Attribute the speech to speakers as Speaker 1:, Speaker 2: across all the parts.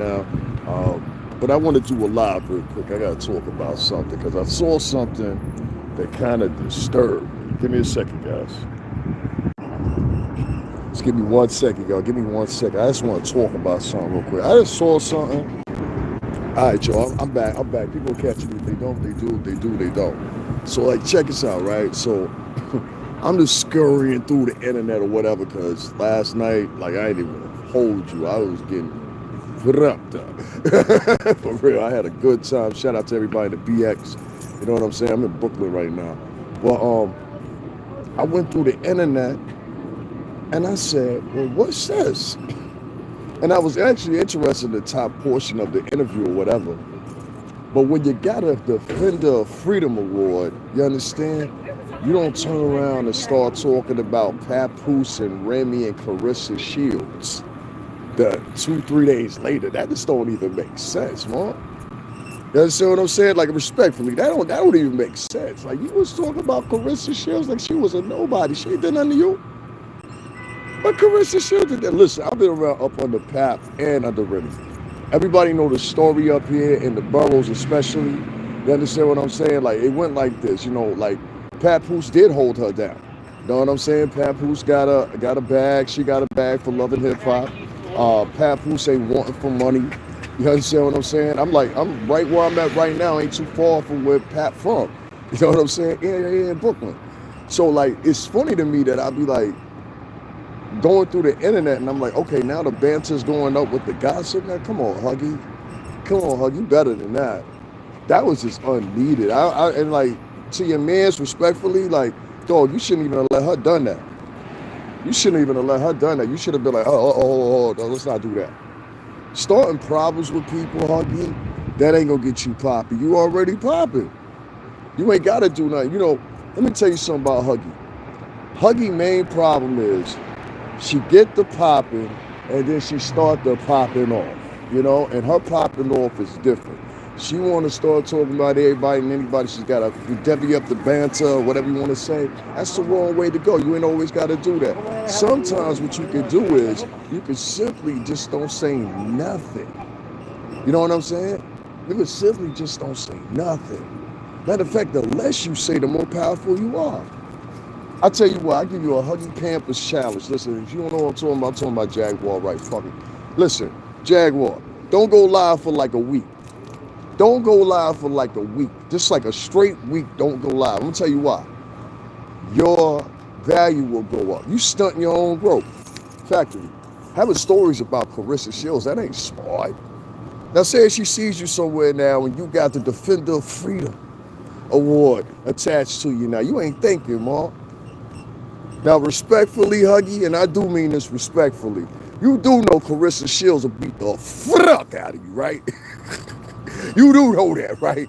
Speaker 1: now. But I want to do a live real quick. I got to talk about something because I saw something that kind of disturbed me. Give me a second, guys. Just give me 1 second, y'all. Give me 1 second. I just want to talk about something real quick. I just saw something. All right, y'all. I'm back. I'm back. People catch me. If they don't, they do. If they do, they don't. So, like, check this out, right? So, I'm just scurrying through the internet or whatever because last night, like, I ain't even hold you. I was getting fucked up. For real. I had a good time. Shout out to everybody in the BX. You know what I'm saying? I'm in Brooklyn right now. Well, I went through the internet and I said, well, what's this? And I was actually interested in the top portion of the interview or whatever. But when you got a Defender of Freedom Award, you understand? You don't turn around and start talking about Papoose and Remy and Carissa Shields. The 2, 3 days later, that just don't even make sense, man. You understand what I'm saying? Like, respectfully, that don't even make sense. Like, you was talking about Carissa Shields like she was a nobody. She ain't done nothing to you. But Carissa Shields did that. Listen, I've been around up under Pap and under Remy. Everybody know the story up here in the boroughs especially. You understand what I'm saying? Like, it went like this, like Papoose did hold her down. You know what I'm saying? Papoose got a bag. She got a bag for loving hip hop. Papoose ain't wanting for money. You understand what I'm saying? I'm right where I'm at right now. Ain't too far from where Pat from. You know what I'm saying? Yeah, in Brooklyn. So, like, it's funny to me that I'll be like, going through the internet and I'm like, okay, now the banter's going up with the gossip. Now, come on, Huggy. Come on, Huggy. You better than that. That was just unneeded. And like, to your mans, respectfully, like, dog, you shouldn't even have let her done that. You shouldn't even have let her done that. You should have been like, oh, let's not do that. Starting problems with people, Huggy, that ain't gonna get you popping. You already popping. You ain't gotta do nothing. Let me tell you something about Huggy. Huggy main problem is she get the popping and then she start the popping off, and her popping off is different. She want to start talking about everybody and anybody. She's got to devy up the banter or whatever you want to say. That's the wrong way to go. You ain't always got to do that. Sometimes what you can do is you can simply just don't say nothing. You know what I'm saying? You can simply just don't say nothing. Matter of fact, the less you say, the more powerful you are. I tell you what, I give you a Huggy Pampers challenge. Listen, if you don't know what I'm talking about Jaguar, right? Fuck it. Listen, Jaguar, don't go live for like a week. Don't go live for like a week. Just like a straight week, don't go live. I'm gonna tell you why. Your value will go up. You stunting your own growth. Factory. Having stories about Carissa Shields, that ain't smart. Now say she sees you somewhere now and you got the Defender of Freedom Award attached to you now. You ain't thinking, Mark. Now, respectfully, Huggy, and I do mean this respectfully, you do know Carissa Shields will beat the fuck out of you, right? You do know that, right?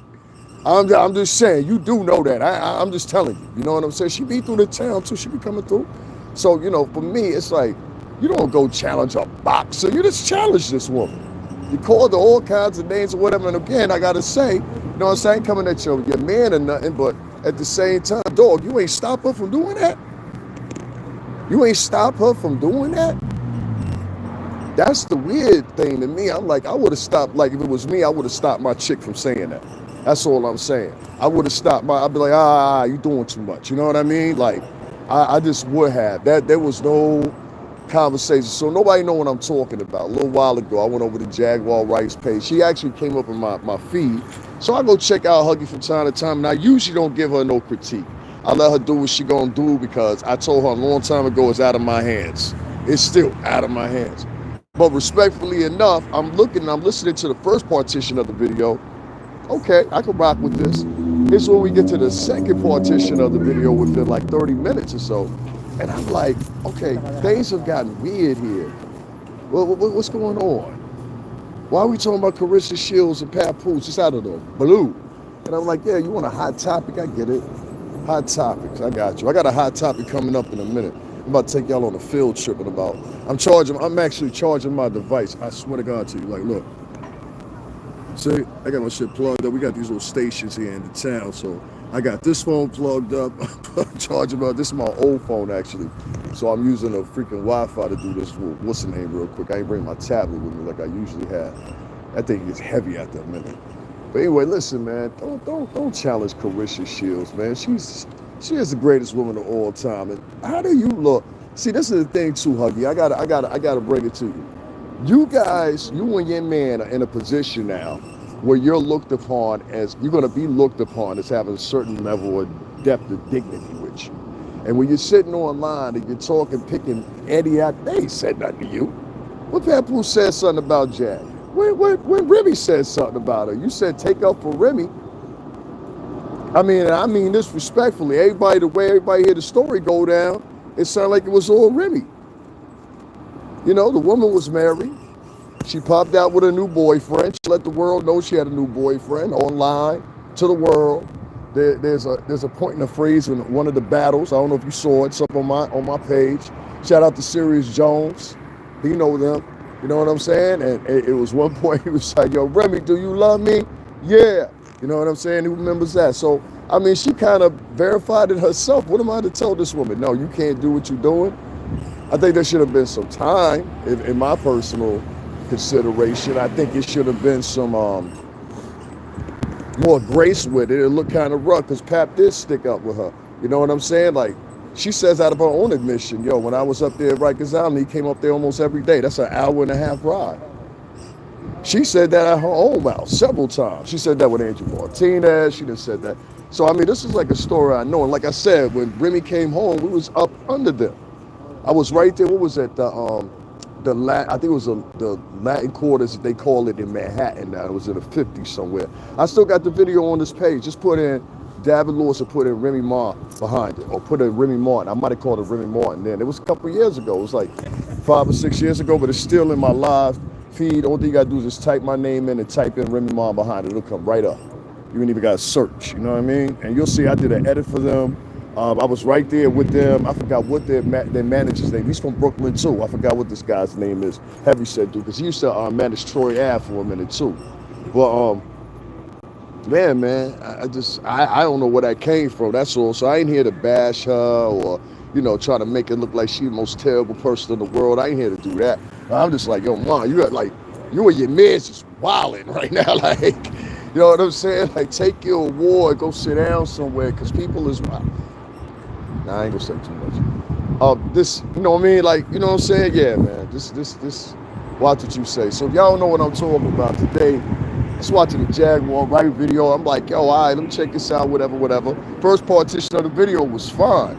Speaker 1: I'm just saying, you do know that. I'm just telling you. You know what I'm saying? She be through the town, too. She be coming through. So, for me, it's like, you don't go challenge a boxer. You just challenge this woman. You called her all kinds of names or whatever. And again, I got to say, you know what I'm saying? Coming at your man or nothing, but at the same time, dog, you ain't stop her from doing that. You ain't stop her from doing that? That's the weird thing to me. I'm like, I would have stopped, like, if it was me, I would have stopped my chick from saying that. That's all I'm saying. I would have stopped I'd be like, you doing too much. You know what I mean? Like, I just would have. There was no conversation. So nobody know what I'm talking about. A little while ago, I went over to Jaguar Wright's page. She actually came up in my feed. So I go check out Huggy from time to time, and I usually don't give her no critique. I let her do what she gonna do because I told her a long time ago it's out of my hands. It's still out of my hands. But respectfully enough, I'm listening to the first partition of the video. Okay, I can rock with this. It's when we get to the second partition of the video within like 30 minutes or so. And I'm like, okay, things have gotten weird here. What's going on? Why are we talking about Carissa Shields and Papoose just out of the blue? And I'm like, yeah, you want a hot topic? I get it. Hot topics, I got you. I got a hot topic coming up in a minute. I'm about to take y'all on a field trip in about. I'm actually charging my device. I swear to God to you. Like, look. See, I got my shit plugged up. We got these little stations here in the town, so I got this phone plugged up, charging up. This is my old phone actually, so I'm using a freaking Wi-Fi to do this. What's the name, real quick? I ain't bring my tablet with me like I usually have. That thing gets heavy after a minute. But anyway, listen, man, don't challenge Carissa Shields, man. She is the greatest woman of all time. And how do you look? See, this is the thing too, Huggy. I gotta bring it to you. You guys, you and your man are in a position now where you're looked upon as you're going to be looked upon as having a certain level of depth of dignity with you. And when you're sitting online and you're talking, picking Eddie out, they ain't said nothing to you. When Papoose said something about Jack, when Remy said something about her, you said take up for Remy. I mean this respectfully. The way everybody hear the story go down, it sounded like it was all Remy. You know, the woman was married. She popped out with a new boyfriend. She let the world know she had a new boyfriend online to the world. There's a point in the phrase in one of the battles. I don't know if you saw it. It's up on my page. Shout out to Sirius Jones. He know them. You know what I'm saying? And it was one point he was like, "Yo, Remy, do you love me?" Yeah. You know what I'm saying? Who remembers that? So I mean, she kind of verified it herself. What am I to tell this woman? No, you can't do what you're doing. I think there should have been some time, in my personal consideration. I think it should have been some more grace with it. It looked kind of rough because Pap did stick up with her. You know what I'm saying? Like, she says out of her own admission, yo, when I was up there at Rikers Island, he came up there almost every day. That's an hour and a half ride. She said that at her own mouth several times. She said that with Angel Martinez. She done said that. So, I mean, this is like a story I know. And like I said, when Remy came home, we was up under them. I was right there. What was it? I think it was the Latin Quarters, they call it in Manhattan now. It was in the 50s somewhere. I still got the video on this page. Just put in David Lewis or put in Remy Martin behind it, or put in Remy Martin. I might have called it Remy Martin then. It was a couple of years ago. It was like 5 or 6 years ago, but it's still in my live feed. All you got to do is just type my name in and type in Remy Martin behind it. It'll come right up. You ain't even got to search, you know what I mean? And you'll see I did an edit for them. I was right there with them. I forgot what their manager's name. He's from Brooklyn too. I forgot what this guy's name is. Heavy said dude, because he used to manage Troy Ave for a minute too. But man, I don't know where that came from. That's all. So I ain't here to bash her or try to make it look like she's the most terrible person in the world. I ain't here to do that. I'm just like, yo, Mom, you and your man's just wilding right now, like. You know what I'm saying? Like, take your award, go sit down somewhere, because people is wild. Nah, I ain't gonna say too much. This, you know what I mean? Like, you know what I'm saying? Yeah, man. This. Watch what you say. So if y'all don't know what I'm talking about today, just watching the Jaguar right video. I'm like, yo, all right, let me check this out, whatever. First partition of the video was fine.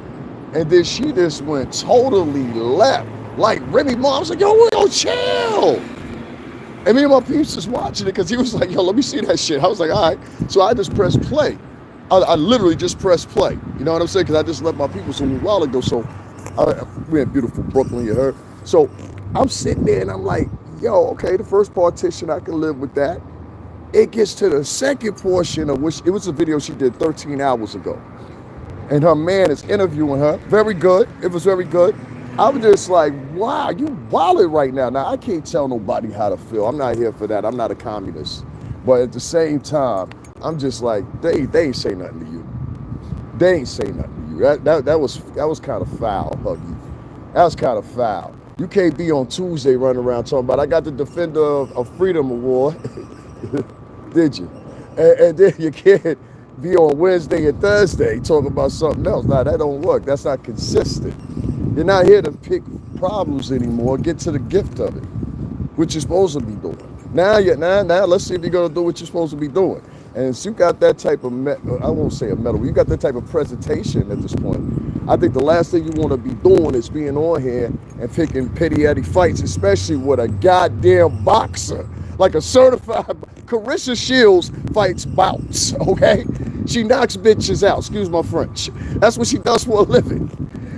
Speaker 1: And then she just went totally left. Like, Remy Mom was like, yo, chill. And me and my peeps was watching it because he was like, yo, let me see that shit. I was like, all right. So I just pressed play. I literally just pressed play. You know what I'm saying? Because I just left my people some while ago. So we're in beautiful Brooklyn, you heard? So I'm sitting there and I'm like, yo, okay, the first partition, I can live with that. It gets to the second portion of which, it was a video she did 13 hours ago. And her man is interviewing her. Very good. It was very good. I was just like, wow, you wildin' right now. Now, I can't tell nobody how to feel. I'm not here for that. I'm not a communist. But at the same time, I'm just like, they ain't say nothing to you. They ain't say nothing to you. That was kind of foul, Huggy. That was kind of foul. You can't be on Tuesday running around talking about, I got the Defender of Freedom Award. Did you? And then you can't be on Wednesday and Thursday talking about something else. Nah, that don't work. That's not consistent. You're not here to pick problems anymore. Get to the gift of it, what you're supposed to be doing. Now let's see if you're going to do what you're supposed to be doing. And if you got that type of, I won't say a medal, you got that type of presentation at this point. I think the last thing you want to be doing is being on here and picking petty fights, especially with a goddamn boxer. Like a certified, Carissa Shields fights bouts, okay? She knocks bitches out, excuse my French. That's what she does for a living.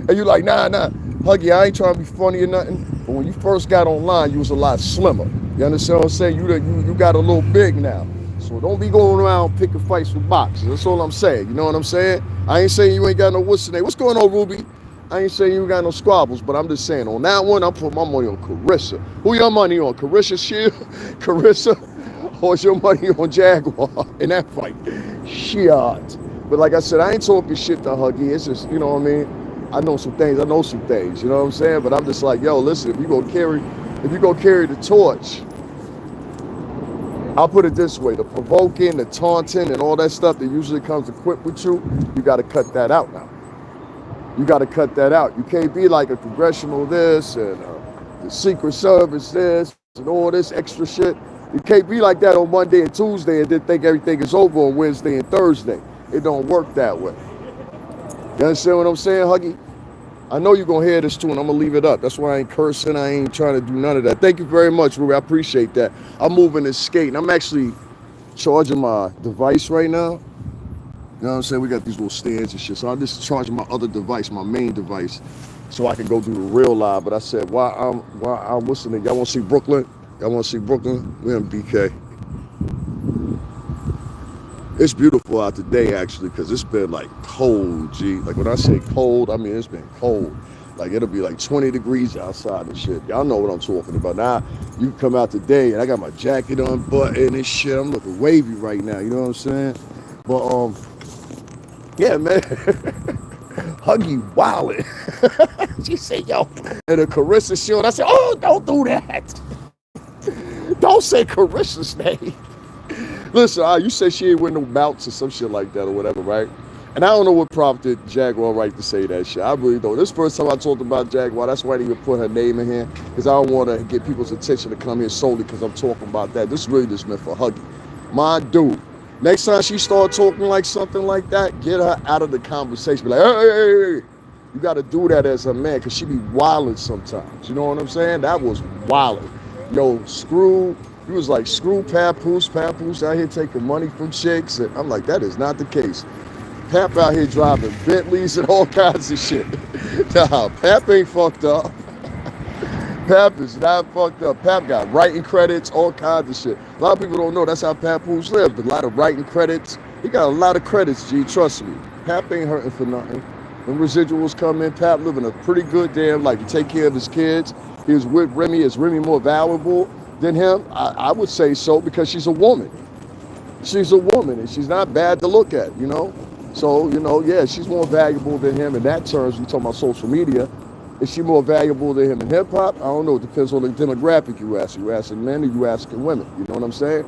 Speaker 1: And you're like, nah, Huggy, I ain't trying to be funny or nothing. But when you first got online, you was a lot slimmer. You understand what I'm saying? You got a little big now. So don't be going around picking fights with boxers. That's all I'm saying. You know what I'm saying? I ain't saying you ain't got no what's the name. What's going on, Ruby? I ain't saying you ain't got no squabbles, but I'm just saying on that one, I'm putting my money on Carissa. Who your money on? Carissa Shield? Carissa? Or is your money on Jaguar in that fight? Shit. But like I said, I ain't talking shit to Huggy. It's just, you know what I mean? I know some things, you know what I'm saying? But I'm just like, yo, listen, if you go carry the torch, I'll put it this way, the provoking, the taunting, and all that stuff that usually comes equipped with you got to cut that out now. You got to cut that out. You can't be like a congressional this and the Secret Service this and all this extra shit. You can't be like that on Monday and Tuesday and then think everything is over on Wednesday and Thursday. It don't work that way. You understand what I'm saying, Huggy? I know you're going to hear this too, and I'm going to leave it up. That's why I ain't cursing. I ain't trying to do none of that. Thank you very much, Ruby. I appreciate that. I'm moving and skating. I'm actually charging my device right now. You know what I'm saying? We got these little stands and shit. So I'm just charging my other device, my main device, so I can go do the real live. But I said, what's the name? Y'all want to see Brooklyn? Y'all want to see Brooklyn? We're in BK. It's beautiful out today, actually, because it's been like cold, G. Like when I say cold, I mean it's been cold. Like it'll be like 20 degrees outside and shit. Y'all know what I'm talking about. Now, you come out today and I got my jacket unbuttoned and shit. I'm looking wavy right now, you know what I'm saying? But, yeah, man. Huggy wildin'. She said, yo, and a Carissa shield. I said, oh, don't do that. Don't say Carissa's name. Listen, you said she ain't wearing no belts or some shit like that or whatever, right? And I don't know what prompted Jaguar right to say that shit. I really don't. This first time I talked about Jaguar, that's why I didn't even put her name in here, because I don't want to get people's attention to come here solely because I'm talking about that. This really just meant for Huggy. My dude. Next time she start talking like something like that, get her out of the conversation. Be like, hey. You got to do that as a man, because she be wilding sometimes. You know what I'm saying? That was wilding. Yo, he was like, screw Papoose out here taking money from chicks. And I'm like, that is not the case. Pap out here driving Bentleys and all kinds of shit. Nah, Pap ain't fucked up. Pap is not fucked up. Pap got writing credits, all kinds of shit. A lot of people don't know that's how Papoose lived. A lot of writing credits. He got a lot of credits, G, trust me. Pap ain't hurting for nothing. When residuals come in, Pap living a pretty good damn life. He take care of his kids. He was with Remy. Is Remy more valuable than him? I would say so, because she's a woman. She's a woman, and she's not bad to look at, you know? So, you know, yeah, she's more valuable than him in that terms. We talking about social media. Is she more valuable than him in hip-hop? I don't know. It depends on the demographic you ask. You asking men or you asking women? You know what I'm saying?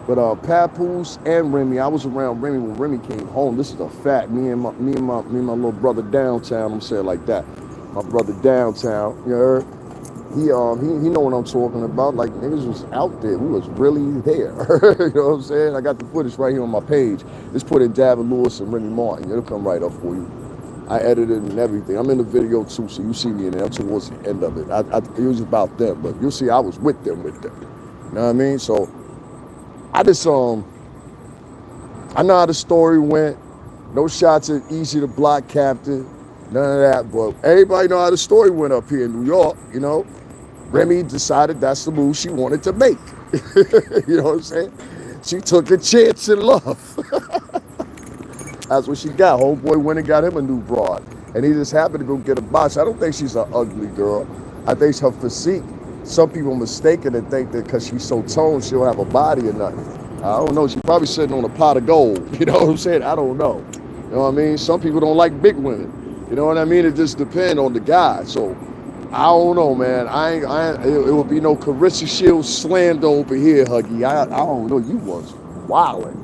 Speaker 1: But Papoose and Remy, I was around Remy when Remy came home. This is a fact. Me and my little brother downtown, I'm saying like that. My brother downtown, you heard? He know what I'm talking about. Like, niggas was out there. We was really there. You know what I'm saying? I got the footage right here on my page. Just put in Davin Lewis and Remy Martin. It'll come right up for you. I edited and everything. I'm in the video too, so you see me in there towards the end of it. It was about them, but you'll see I was with them. You know what I mean? So I just I know how the story went. No shots at Easy to Block Captain. None of that. But everybody know how the story went up here in New York, you know. Remy decided that's the move she wanted to make. You know what I'm saying? She took a chance in love. That's what she got. Homeboy went and got him a new broad. And he just happened to go get a box. I don't think she's an ugly girl. I think her physique, some people mistaken and think that because she's so toned, she'll have a body or nothing. I don't know. She's probably sitting on a pot of gold. You know what I'm saying? I don't know. You know what I mean? Some people don't like big women. You know what I mean? It just depends on the guy. So I don't know, man. It will be no Carissa Shields slander over here, Huggy. I don't know. You was wildin'.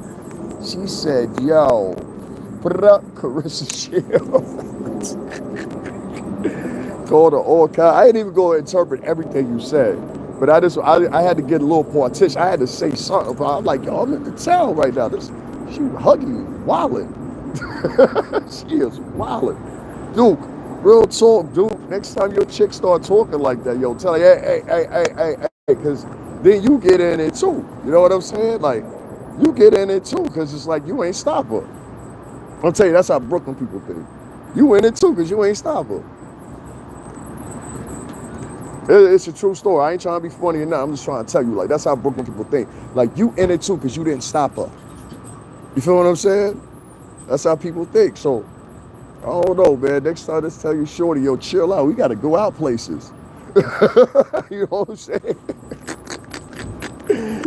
Speaker 1: She said, yo, put it up, Carissa Shields. Called her all kinds. I didn't even go interpret everything you said. But I had to get a little partition. I had to say something. But I'm like, yo, I'm in the town right now. She Huggy wildin'. She is wildin'. Duke, real talk, Duke. Next time your chick start talking like that, yo, tell her, hey, because then you get in it too. You know what I'm saying? Like, you get in it too, because it's like you ain't stop her. I'll tell you, that's how Brooklyn people think. You in it too, because you ain't stop her. It's a true story. I ain't trying to be funny or not. I'm just trying to tell you, like, that's how Brooklyn people think. Like, you in it too, because you didn't stop her. You feel what I'm saying? That's how people think. So, I don't know, man. Next time, let's tell you, shorty, yo, chill out. We got to go out places. You know what I'm saying?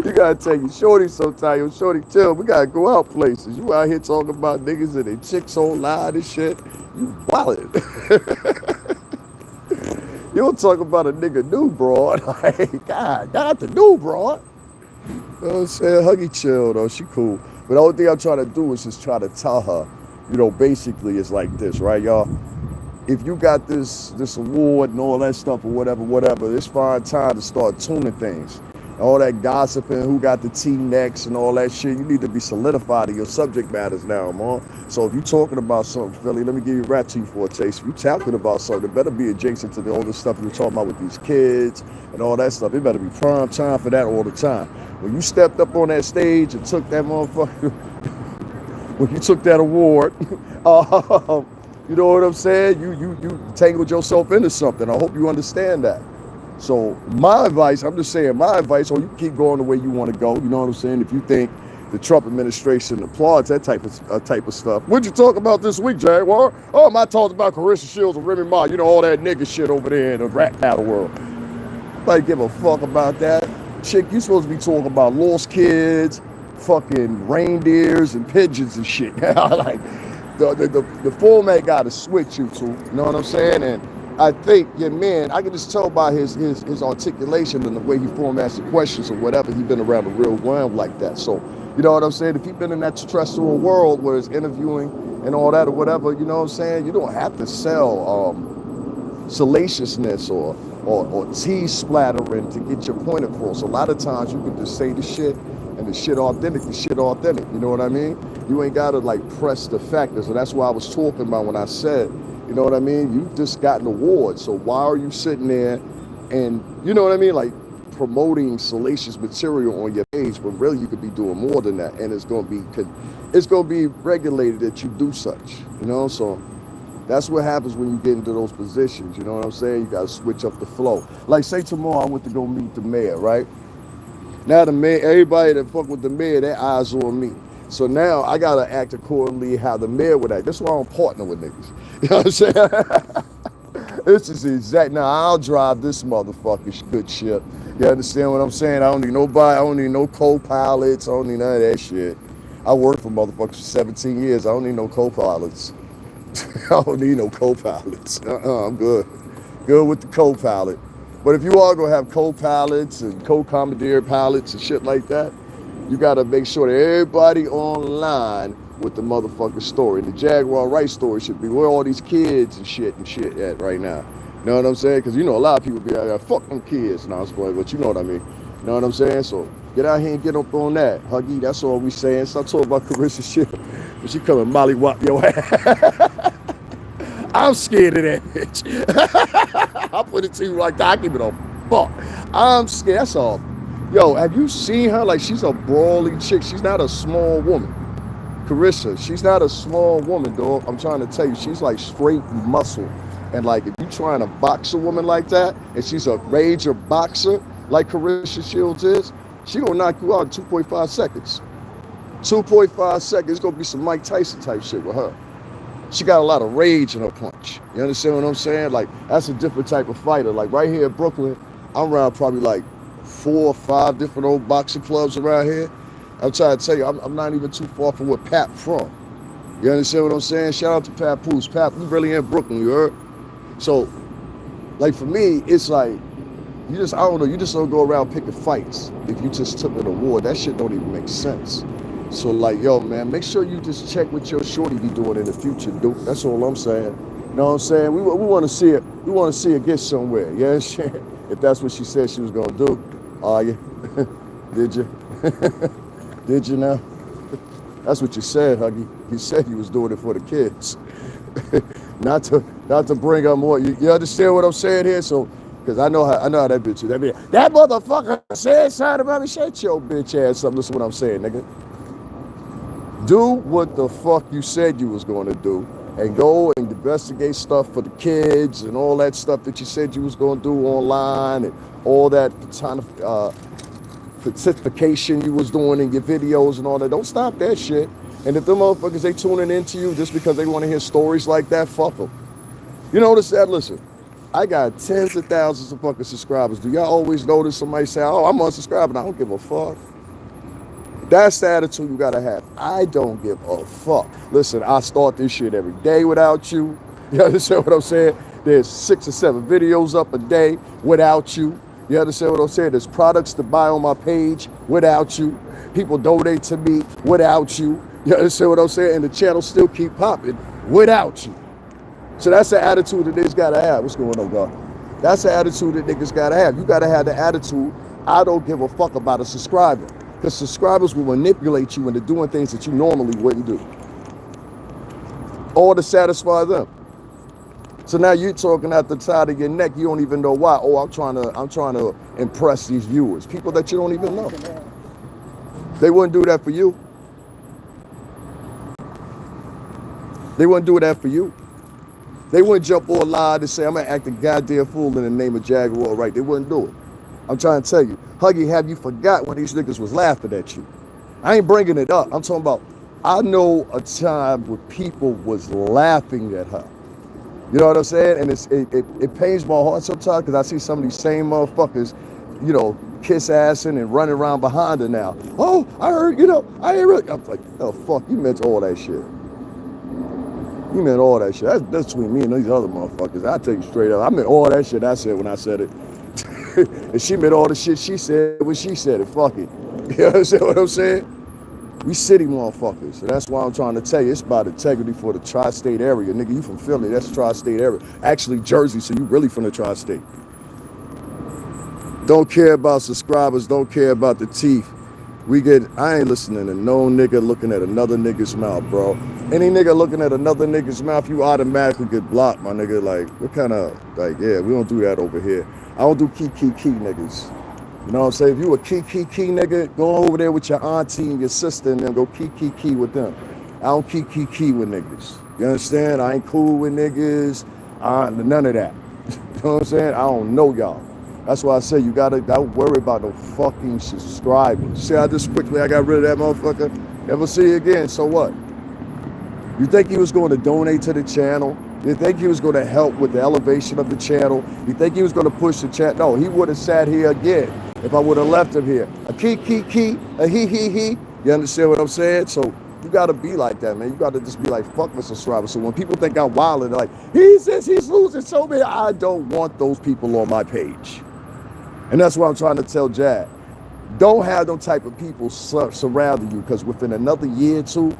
Speaker 1: You got gotta take you shorty sometime. Yo, shorty, chill. We gotta go out places. You out here talking about niggas and they chicks online and shit. You wildin'. You don't talk about a nigga new broad. Like, God, not the new broad. You know what I'm saying? Huggy chill though. She cool. But the only thing I'm trying to do is just try to tell her, you know, basically it's like this, right, y'all? If you got this award and all that stuff or whatever, it's fine time to start tuning things. All that gossiping, who got the tea next and all that shit, you need to be solidified in your subject matters now, man. So if you're talking about something, Philly, let me give you a rap to you for a taste. If you're talking about something, it better be adjacent to the older stuff you're talking about with these kids and all that stuff. It better be prime time for that all the time. When you stepped up on that stage and took that motherfucker, when you took that award, you know what I'm saying? You tangled yourself into something. I hope you understand that. So my advice, I'm just saying my advice, or you can keep going the way you want to go. You know what I'm saying? If you think the Trump administration applauds that type of stuff. What'd you talk about this week, Jaguar? Oh, I talked about Carissa Shields and Remy Ma. You know, all that nigga shit over there in the rap battle world. Nobody give a fuck about that. Chick, you supposed to be talking about lost kids, fucking reindeers and pigeons and shit. Like the format got to switch you to. You know what I'm saying? And I think, yeah, man, I can just tell by his articulation and the way he formats the questions or whatever, he's been around the real world like that. So, you know what I'm saying? If he's been in that terrestrial world where it's interviewing and all that or whatever, you know what I'm saying? You don't have to sell salaciousness or tea splattering to get your point across. A lot of times you can just say the shit and the shit authentic. You know what I mean? You ain't got to like press the factors. And that's what I was talking about when I said, you know what I mean? You just got an award. So why are you sitting there and, you know what I mean? Like promoting salacious material on your page, but really you could be doing more than that. And it's going to be regulated that you do such, you know? So that's what happens when you get into those positions. You know what I'm saying? You got to switch up the flow. Like say tomorrow I went to go meet the mayor, right? Now the mayor, everybody that fuck with the mayor, their eyes on me. So now I got to act accordingly how the mayor would act. That's why I don't partner with niggas. You know what I'm saying? This is exact. Now I'll drive this motherfucking good shit. You understand what I'm saying? I don't need nobody. I don't need no co-pilots. I don't need none of that shit. I worked for motherfuckers for 17 years. I don't need no co-pilots. I don't need no co-pilots. I'm good. Good with the co-pilot. But if you are going to have co-pilots and co-commandeer pilots and shit like that, you got to make sure that everybody online with the motherfucking story. The Jaguar Wright story should be where all these kids and shit at right now. You know what I'm saying? Because you know a lot of people be like, fuck them kids. No, I'm spoiling, but you know what I mean. You know what I'm saying? So get out here and get up on that. Huggy, that's all we saying. Stop talking about Carissa shit. But she come and mollywop your ass. I'm scared of that bitch. I'll put it to you like that. I give it a fuck. I'm scared. That's all. Yo, have you seen her? Like, she's a brawly chick. She's not a small woman. Carissa, she's not a small woman, dog. I'm trying to tell you, she's like straight muscle. And like, if you're trying to box a woman like that, and she's a major boxer, like Carissa Shields is, she gonna knock you out in 2.5 seconds. 2.5 seconds, it's gonna be some Mike Tyson type shit with her. She got a lot of rage in her punch. You understand what I'm saying? Like, that's a different type of fighter. Like, right here in Brooklyn, I'm around probably like 4 or 5 different old boxing clubs around here. I'm trying to tell you, I'm not even too far from where Pap from. You understand what I'm saying? Shout out to Papoose. Pap, you really in Brooklyn, you heard? So, like for me, it's like, you just don't go around picking fights if you just took an award. That shit don't even make sense. So like, yo, man, make sure you just check what your shorty be doing in the future, dude. That's all I'm saying. You know what I'm saying? We want to see it. We want to see it get somewhere. Yeah, if that's what she said she was gonna do. Are you? Did you? Did you now? That's what you said, Huggy. You said you was doing it for the kids, not to bring up more. You understand what I'm saying here? So, because I know how that bitch is. That motherfucker said something about me. Shut your bitch ass up. Listen to what I'm saying, nigga. Do what the fuck you said you was going to do, and go and investigate stuff for the kids and all that stuff that you said you was going to do online and all that kind of certification you was doing in your videos and all that. Don't stop that shit. And if them motherfuckers, they tuning into you just because they want to hear stories like that, fuck them. You notice that? Listen, I got tens of thousands of fucking subscribers. Do y'all always notice somebody say, oh, I'm unsubscribing? I don't give a fuck. That's the attitude you gotta have. I don't give a fuck. Listen, I start this shit every day without you. You understand what I'm saying? There's 6 or 7 videos up a day without you. You understand what I'm saying? There's products to buy on my page without you. People donate to me without you. You understand what I'm saying? And the channel still keep popping without you. So that's the attitude that niggas gotta have. What's going on, God? That's the attitude that niggas gotta have. You gotta have the attitude, I don't give a fuck about a subscriber. Because subscribers will manipulate you into doing things that you normally wouldn't do. All to satisfy them. So now you're talking at the side of your neck, you don't even know why. Oh, I'm trying to impress these viewers. People that you don't even know. They wouldn't do that for you. They wouldn't do that for you. They wouldn't jump on live and say, I'm gonna act a goddamn fool in the name of Jaguar, right? They wouldn't do it. I'm trying to tell you, Huggy, have you forgot when these niggas was laughing at you? I ain't bringing it up. I'm talking about, I know a time where people was laughing at her. You know what I'm saying? And it pains my heart sometimes because I see some of these same motherfuckers, you know, kiss assing and running around behind her now. Oh, I heard, you know, I ain't really. I'm like, oh, fuck, you meant all that shit. You meant all that shit. That's between me and these other motherfuckers. I tell you straight up. I meant all that shit I said when I said it. And she meant all the shit she said when she said it. Fuck it. You understand what I'm saying? We city motherfuckers. So that's why I'm trying to tell you, it's about integrity for the tri-state area. Nigga, you from Philly, that's the tri-state area. Actually, Jersey, so you really from the tri-state. Don't care about subscribers, don't care about the teeth. I ain't listening to no nigga looking at another nigga's mouth, bro. Any nigga looking at another nigga's mouth, you automatically get blocked, my nigga. Like, what kind of, like, yeah, we don't do that over here. I don't do key niggas. You know what I'm saying? If you a key nigga, go over there with your auntie and your sister and then go key with them. I don't key with niggas. You understand? I ain't cool with niggas. None of that. You know what I'm saying? I don't know y'all. That's why I say you don't worry about no fucking subscribers. See how just quickly I got rid of that motherfucker? Never see you again, so what? You think he was going to donate to the channel? You think he was going to help with the elevation of the channel? You think he was going to push the chat? No, he would have sat here again if I would have left him here. A key, a he. You understand what I'm saying? So you got to be like that, man. You got to just be like, fuck Mr. Subscriber. So when people think I'm wilding, they're like, he says he's losing so many. I don't want those people on my page. And that's what I'm trying to tell Jag. Don't have them type of people surrounding you, because within another year or two,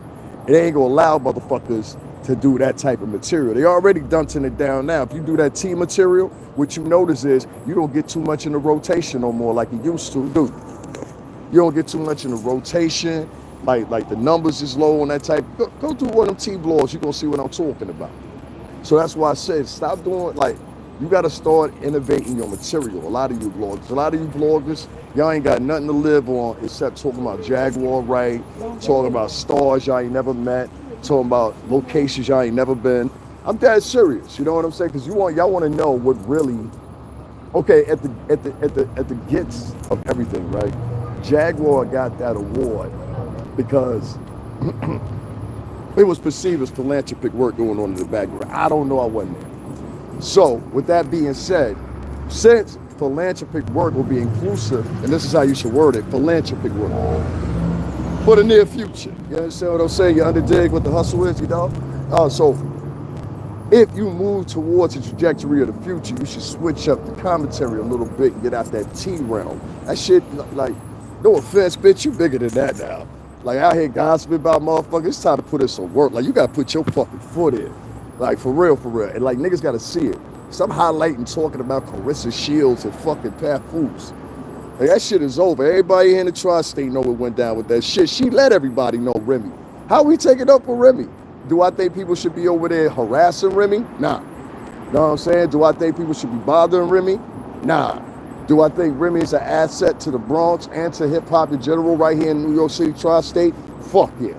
Speaker 1: it ain't gonna allow motherfuckers to do that type of material. They already dumping it down now. If you do that T material, what you notice is you don't get too much in the rotation no more like you used to do. You don't get too much in the rotation, like the numbers is low on that type. Go do one of them T blogs, you're gonna see what I'm talking about. So that's why I said, stop doing, like, you gotta start innovating your material. A lot of you vloggers, y'all ain't got nothing to live on except talking about Jaguar right, talking about stars y'all ain't never met, talking about locations y'all ain't never been. I'm dead serious, you know what I'm saying? Because y'all want to know what really, okay, at the gets of everything, right? Jaguar got that award because it was perceived as philanthropic work going on in the background. I don't know, I wasn't there. So, with that being said, since philanthropic work will be inclusive, and this is how you should word it, philanthropic work, for the near future. You understand what I'm saying? You underdig what the hustle is, you know? So, if you move towards the trajectory of the future, you should switch up the commentary a little bit and get out that T realm. That shit, like, no offense, bitch, you bigger than that now. Like, out here gossiping about motherfuckers, it's time to put in some work. Like, you gotta put your fucking foot in. Like, for real. And, like, niggas gotta see it. Stop highlighting, talking about Carissa Shields and fucking Papoose. Like, that shit is over. Everybody here in the tri-state know what went down with that shit. She let everybody know Remy. How we take it up for Remy? Do I think people should be over there harassing Remy? Nah. Know what I'm saying? Do I think people should be bothering Remy? Nah. Do I think Remy is an asset to the Bronx and to hip-hop in general right here in New York City tri-state? Fuck yeah.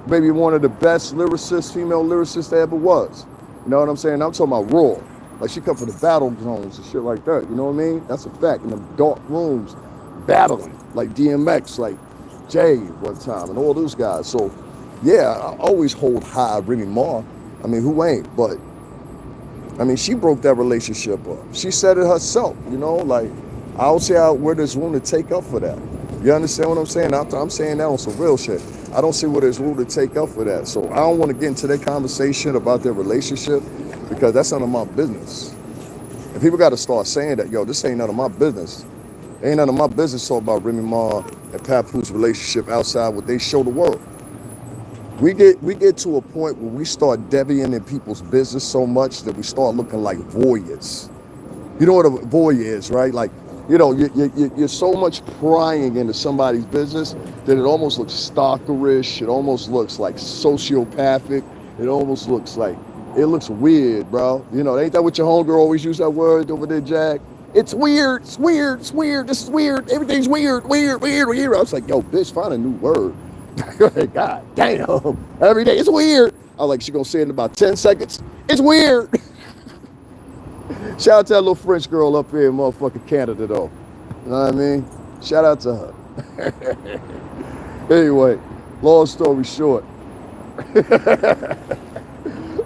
Speaker 1: Maybe one of the best lyricists, female lyricists there ever was. You know what I'm saying? I'm talking about raw. Like, she come from the battle zones and shit like that. You know what I mean? That's a fact. In the dark rooms, battling. Like DMX, like Jay one time, and all those guys. So, yeah, I always hold high Remy Ma. I mean, who ain't? But, I mean, she broke that relationship up. She said it herself, you know? Like, I don't see where there's room to take up for that. You understand what I'm saying? I'm saying that on some real shit. I don't see what there's rule to take up for that. So I don't want to get into that conversation about their relationship because that's none of my business. And people got to start saying that, yo, this ain't none of my business. Ain't none of my business talk about Remy Ma and Papoose relationship outside what they show the world. We get to a point where we start deviating in people's business so much that we start looking like voyeurs. You know what a voyeur is, right? Like, you know, you're so much prying into somebody's business that it almost looks stalkerish. It almost looks like sociopathic. It almost looks like, it looks weird, bro. You know, ain't that what your homegirl always use that word over there, Jack? It's weird, it's weird, it's weird, this is weird, everything's weird, weird, weird, weird. I was like, yo, bitch, find a new word. God damn, every day, it's weird. I was like, she gonna say it in about 10 seconds. It's weird. Shout out to that little French girl up here in motherfucking Canada, though. You know what I mean? Shout out to her. Anyway, long story short.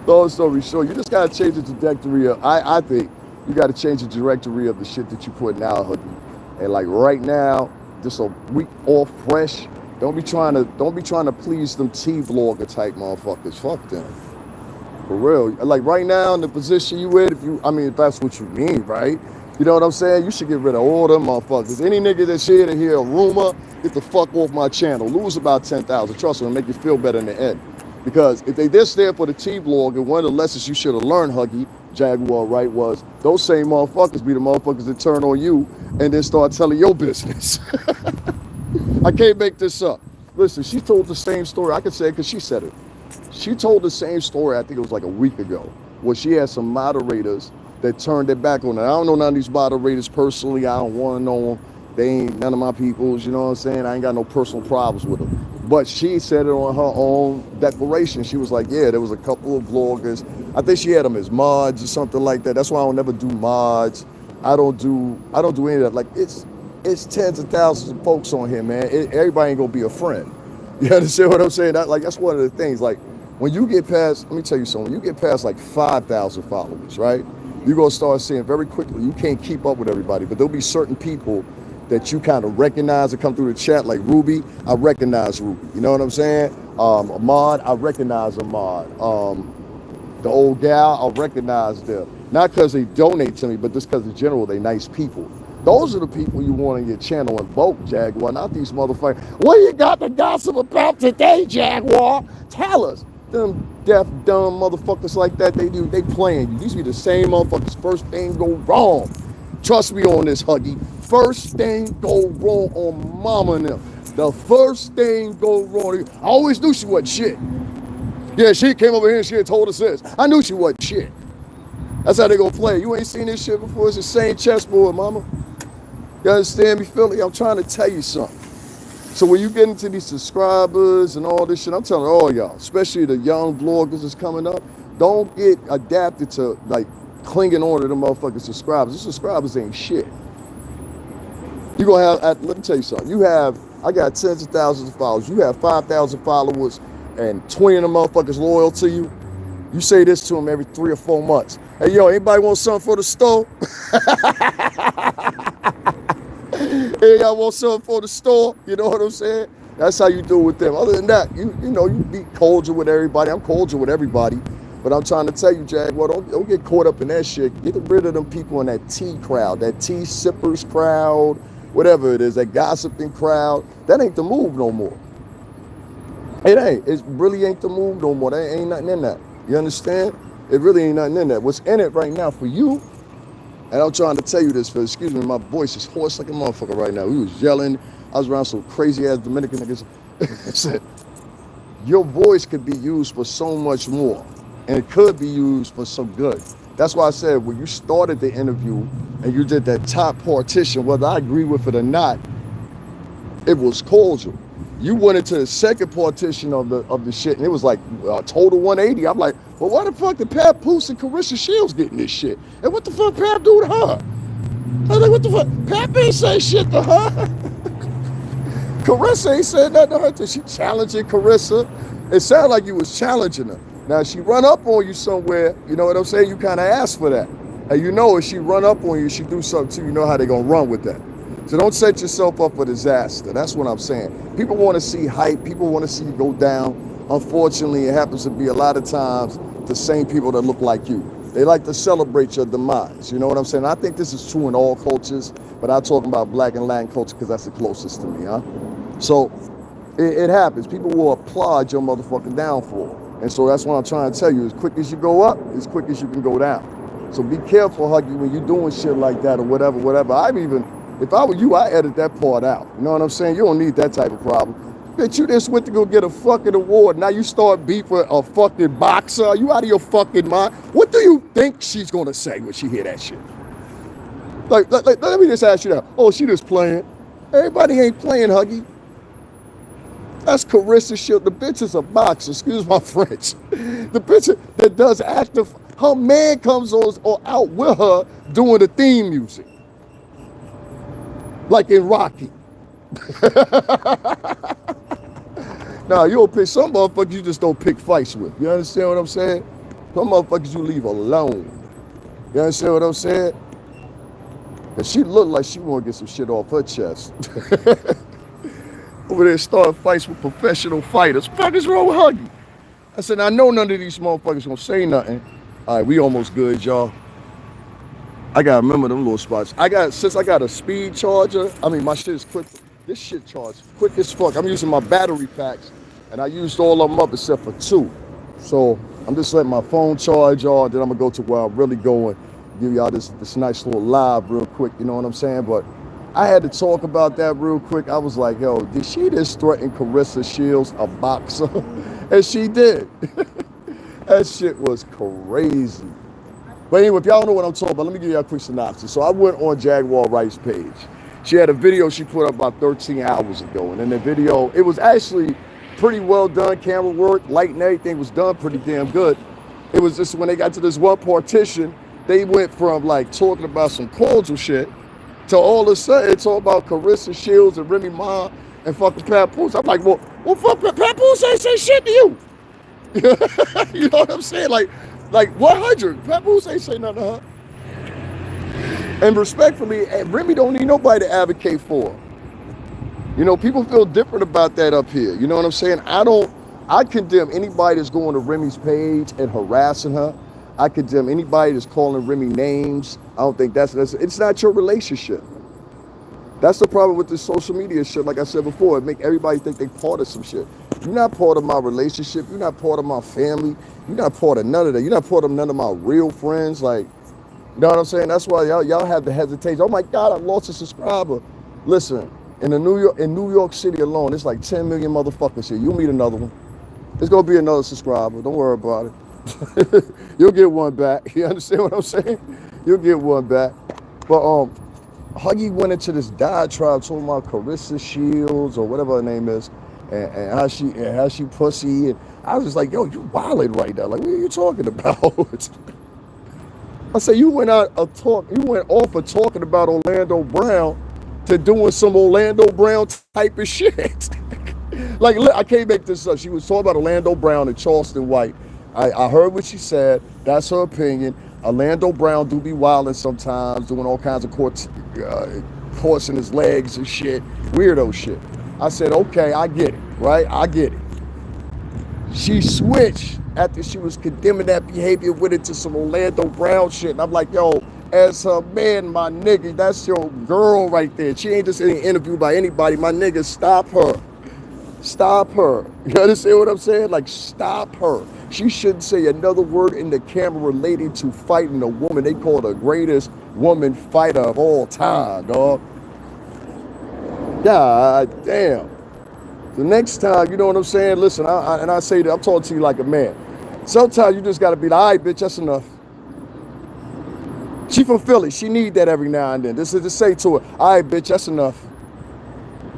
Speaker 1: Long story short, you just gotta change the trajectory of, I think, you got to change the trajectory of the shit that you're putting out, Huggy. And like right now, just a week off fresh. Don't be trying to please them T-vlogger type motherfuckers. Fuck them. For real. Like right now in the position you in, if that's what you mean, right? You know what I'm saying? You should get rid of all them motherfuckers. Any nigga that's here to hear a rumor, get the fuck off my channel. Lose about 10,000. Trust me, it'll make you feel better in the end. Because if they just there for the T-vlog, and one of the lessons you should have learned, Huggy, Jaguar, right, was those same motherfuckers be the motherfuckers that turn on you and then start telling your business. I can't make this up. Listen, she told the same story. I can say it because she said it. She told the same story, I think it was like a week ago, where she had some moderators that turned their back on her. I don't know none of these moderators personally. I don't want to know them. They ain't none of my peoples, you know what I'm saying? I ain't got no personal problems with them. But she said it on her own declaration. She was like, yeah, there was a couple of vloggers. I think she had them as mods or something like that. That's why I don't never do mods. I don't do any of that. Like, it's tens of thousands of folks on here, man. Everybody ain't gonna be a friend. You understand what I'm saying? That's one of the things. Like, when you get past, let me tell you something, when you get past like 5,000 followers, right? You're gonna start seeing very quickly, you can't keep up with everybody, but there'll be certain people that you kind of recognize that come through the chat, like Ruby. I recognize Ruby. You know what I'm saying? Ahmad, I recognize Ahmad. The old gal, I recognize them. Not because they donate to me, but just because in general, they nice people. Those are the people you want on your channel and vote, Jaguar, not these motherfuckers. What you got to gossip about today, Jaguar? Tell us. Them deaf, dumb motherfuckers like that, they playing you. These be the same motherfuckers. First thing go wrong. Trust me on this, Huggy. First thing go wrong on mama and them. The first thing go wrong. I always knew she wasn't shit. Yeah, she came over here and she had told us this. I knew she wasn't shit. That's how they gonna play. You ain't seen this shit before. It's the same chessboard, mama. You understand me, Philly? I'm trying to tell you something. So when you get into these subscribers and all this shit, I'm telling all y'all, especially the young vloggers that's coming up, don't get adapted to like clinging on to the motherfucking subscribers. The subscribers ain't shit. You gonna have, let me tell you something. I got tens of thousands of followers. You have 5,000 followers and 20 of them motherfuckers loyal to you. You say this to them every 3 or 4 months. Hey, yo, anybody want something for the store? Hey, y'all want something for the store? You know what I'm saying? That's how you do it with them. Other than that, you be cordial with everybody. I'm cordial with everybody. But I'm trying to tell you, Jaguar, don't get caught up in that shit. Get rid of them people in that tea crowd, that tea sippers crowd, whatever it is, that gossiping crowd. That ain't the move no more. It ain't. It really ain't the move no more. There ain't nothing in that. You understand? It really ain't nothing in that. What's in it right now for you, and I'm trying to tell you this, excuse me, my voice is hoarse like a motherfucker right now. We was yelling. I was around some crazy-ass Dominican niggas. I said, your voice could be used for so much more, and it could be used for some good. That's why I said when you started the interview and you did that top partition, whether I agree with it or not, it was cordial. You went into the second partition of the shit, and it was like a total 180. I'm like, well, why the fuck did Papoose and Carissa Shields getting this shit? And what the fuck Pap do to her? I was like, what the fuck? Pap ain't say shit to her. Carissa ain't said nothing to her till she challenging Carissa. It sounded like you was challenging her. Now, if she run up on you somewhere, you know what I'm saying? You kind of ask for that. And you know if she run up on you, she do something too, you know how they gonna run with that. So don't set yourself up for disaster. That's what I'm saying. People want to see hype. People want to see you go down. Unfortunately, it happens to be a lot of times the same people that look like you. They like to celebrate your demise. You know what I'm saying? I think this is true in all cultures, but I'm talking about Black and Latin culture because that's the closest to me, huh? So it happens. People will applaud your motherfucking downfall. And so that's what I'm trying to tell you. As quick as you go up, as quick as you can go down. So be careful, Huggy, when you're doing shit like that or whatever. If I were you, I edit that part out. You know what I'm saying? You don't need that type of problem. Bitch, you just went to go get a fucking award. Now you start beefing a fucking boxer. Are you out of your fucking mind? What do you think she's gonna say when she hear that shit? Like, let me just ask you that. Oh, she just playing. Everybody ain't playing, Huggy. That's Carissa shit. The bitch is a boxer. Excuse my French. The bitch that does active. Her man comes on or out with her doing the theme music. Like in Rocky. Now, you don't pick some motherfuckers you just don't pick fights with. You understand what I'm saying? Some motherfuckers you leave alone. You understand what I'm saying? And she looked like she want to get some shit off her chest. Over there starting fights with professional fighters. What the fuck is wrong with Huggy? I said, I know none of these motherfuckers gonna say nothing. All right, we almost good, y'all. I gotta remember them little spots. Since I got a speed charger, I mean, my shit is quick. This shit charges quick as fuck. I'm using my battery packs, and I used all of them up except for 2. So I'm just letting my phone charge, y'all. Then I'm gonna go to where I'm really going. Give y'all this nice little live real quick. You know what I'm saying? But I had to talk about that real quick. I was like, yo, did she just threaten Carissa Shields, a boxer? And she did. That shit was crazy. But anyway, if y'all don't know what I'm talking about, let me give you a quick synopsis. So I went on Jaguar Wright's page. She had a video she put up about 13 hours ago. And in the video, it was actually pretty well done. Camera work, light and everything was done pretty damn good. It was just when they got to this one partition, they went from like talking about some cordial shit to all of a sudden it's all about Carissa Shields and Remy Ma and fucking Papoose. I'm like, well fuck, Papoose ain't say shit to you. You know what I'm saying? Like 100. Papoose ain't say nothing to her. And respectfully, Remy don't need nobody to advocate for her. You know, people feel different about that up here. You know what I'm saying? I condemn anybody that's going to Remy's page and harassing her. I condemn anybody that's calling Remy names. I don't think that's it's not your relationship. That's the problem with this social media shit. Like I said before, it make everybody think they part of some shit. You're not part of my relationship. You're not part of my family. You're not part of none of that. You're not part of none of my real friends. Like, you know what I'm saying? That's why y'all have the hesitation. Oh my God, I lost a subscriber. Listen, in New York City alone, there's like 10 million motherfuckers here. You'll meet another one. There's gonna be another subscriber. Don't worry about it. You'll get one back. You understand what I'm saying? You'll get one back. But Huggy went into this diatribe talking about Carissa Shields or whatever her name is, and how she pussy. And I was just like, yo, you wildin' right now. Like, what are you talking about? I said, you went off of talking about Orlando Brown to doing some Orlando Brown type of shit. Like, I can't make this up. She was talking about Orlando Brown and Charleston White. I heard what she said. That's her opinion. Orlando Brown do be wilding sometimes, doing all kinds of courts in his legs and shit, weirdo shit. I said, okay, I get it, right? I get it. She switched after she was condemning that behavior with it to some Orlando Brown shit. And I'm like, yo, as her man, my nigga, that's your girl right there. She ain't just in an interview by anybody. My nigga, stop her. Stop her. You understand what I'm saying? Like, stop her. She shouldn't say another word in the camera relating to fighting a woman. They call her the greatest woman fighter of all time, dog. God damn. The next time, you know what I'm saying? Listen, I say that, I'm talking to you like a man. Sometimes you just got to be like, all right, bitch, that's enough. She from Philly. She need that every now and then. This is to say to her, all right, bitch, that's enough.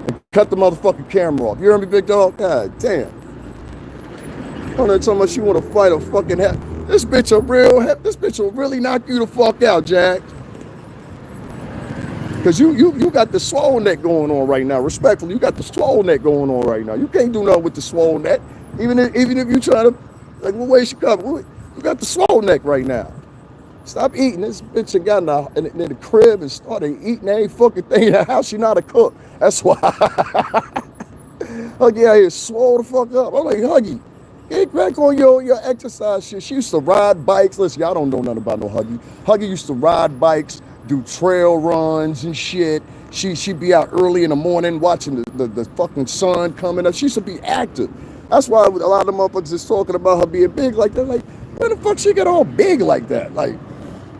Speaker 1: And cut the motherfucking camera off. You hear me, big dog? God damn. I'm not talking about she want to fight a fucking hat. This bitch will really knock you the fuck out, Jack. Because you got the swole neck going on right now. Respectfully, you got the swole neck going on right now. You can't do nothing with the swole neck. Even if you try to, like, what way she cover? You got the swole neck right now. Stop eating. This bitch and got in the crib and started eating every fucking thing in the house. She know how to cook. That's why. Huggy out here swole the fuck up. I'm like, Huggy, get back on your exercise shit. She used to ride bikes. Listen, y'all don't know nothing about no Huggy. Huggy used to ride bikes, do trail runs and shit. She'd be out early in the morning watching the fucking sun coming up. She used to be active. That's why a lot of motherfuckers is talking about her being big like that. Like, where the fuck she get all big like that? Like,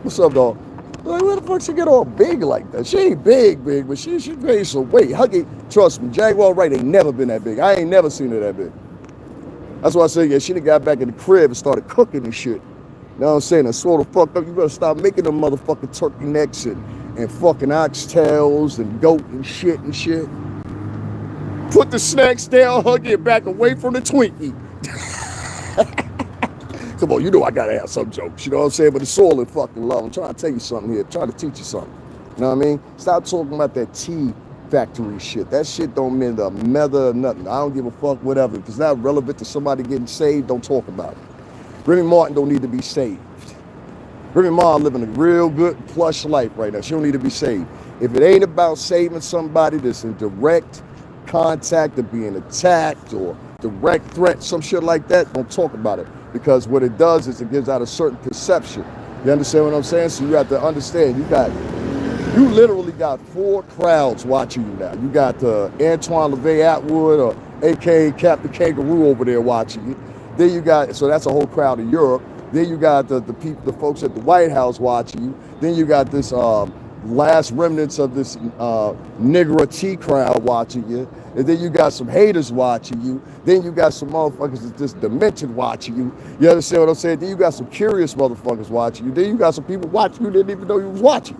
Speaker 1: what's up, dog? Like, where the fuck she get all big like that? She ain't big, but she gained some weight. Huggy, trust me, Jaguar Wright ain't never been that big. I ain't never seen her that big. That's why I say, yeah, she done got back in the crib and started cooking and shit. You know what I'm saying? And swore the fuck up. You better stop making them motherfucking turkey necks and fucking oxtails and goat and shit and shit. Put the snacks down, Huggy, and back away from the Twinkie. Come on, you know I gotta have some jokes, you know what I'm saying? But it's all in fucking love. I'm trying to tell you something here. I'm trying to teach you something. You know what I mean? Stop talking about that tea factory shit. That shit don't mean a mother or nothing. I don't give a fuck, whatever. If it's not relevant to somebody getting saved, don't talk about it. Remy Martin don't need to be saved. Remy Martin living a real good, plush life right now. She don't need to be saved. If it ain't about saving somebody that's in direct contact of being attacked or direct threat, some shit like that, don't talk about it. Because what it does is it gives out a certain perception. You understand what I'm saying? So you have to understand, you literally got 4 crowds watching you now. You got Antoine LaVey Atwood, or AKA Captain Kangaroo over there watching you. Then you got, so that's a whole crowd in Europe. Then you got the people, the folks at the White House watching you. Then you got this last remnants of this Negro T crowd watching you. And then you got some haters watching you. Then you got some motherfuckers that's just demented watching you. You understand what I'm saying? Then you got some curious motherfuckers watching you. Then you got some people watching you didn't even know you was watching.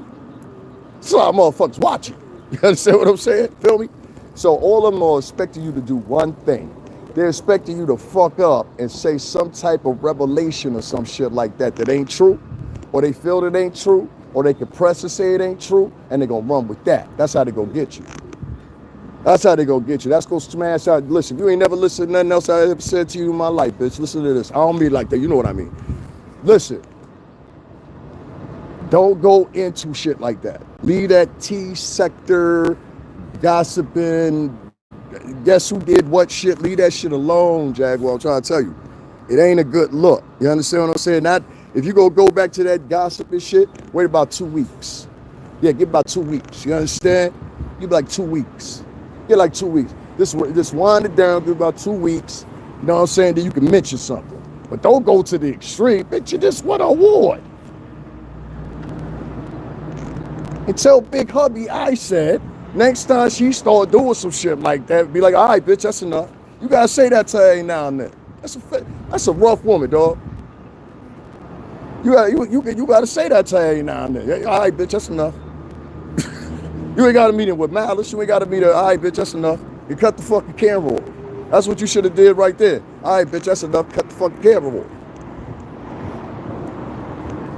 Speaker 1: So a lot of motherfuckers watching. You understand what I'm saying? Feel me? So all of them are expecting you to do one thing. They're expecting you to fuck up and say some type of revelation or some shit like that ain't true, or they feel it ain't true, or they can press and say it ain't true, and they're gonna run with that. That's how they gonna get you. That's how they gonna get you. That's gonna smash out. Listen, you ain't never listened to nothing else I ever said to you in my life, bitch. Listen to this. I don't mean like that. You know what I mean. Listen. Don't go into shit like that. Leave that T sector, gossiping, guess who did what shit. Leave that shit alone, Jaguar. I'm trying to tell you. It ain't a good look. You understand what I'm saying? Not if you go back to that gossip and shit, wait about 2 weeks. Yeah, give about 2 weeks. You understand? Give like 2 weeks. Get like 2 weeks. Just wind it down, give about 2 weeks. You know what I'm saying? Then you can mention something. But don't go to the extreme. Bitch, you just won an award. And tell Big Hubby I said, next time she start doing some shit like that, be like, all right, bitch, that's enough. You gotta say that to her every now and then. That's a rough woman, dog. You gotta say that to her every now and then. All right, bitch, that's enough. You ain't gotta meet her with malice. You ain't gotta meet her, all right, bitch, that's enough. You cut the fucking camera off. That's what you should have did right there. All right, bitch, that's enough. Cut the fucking camera off.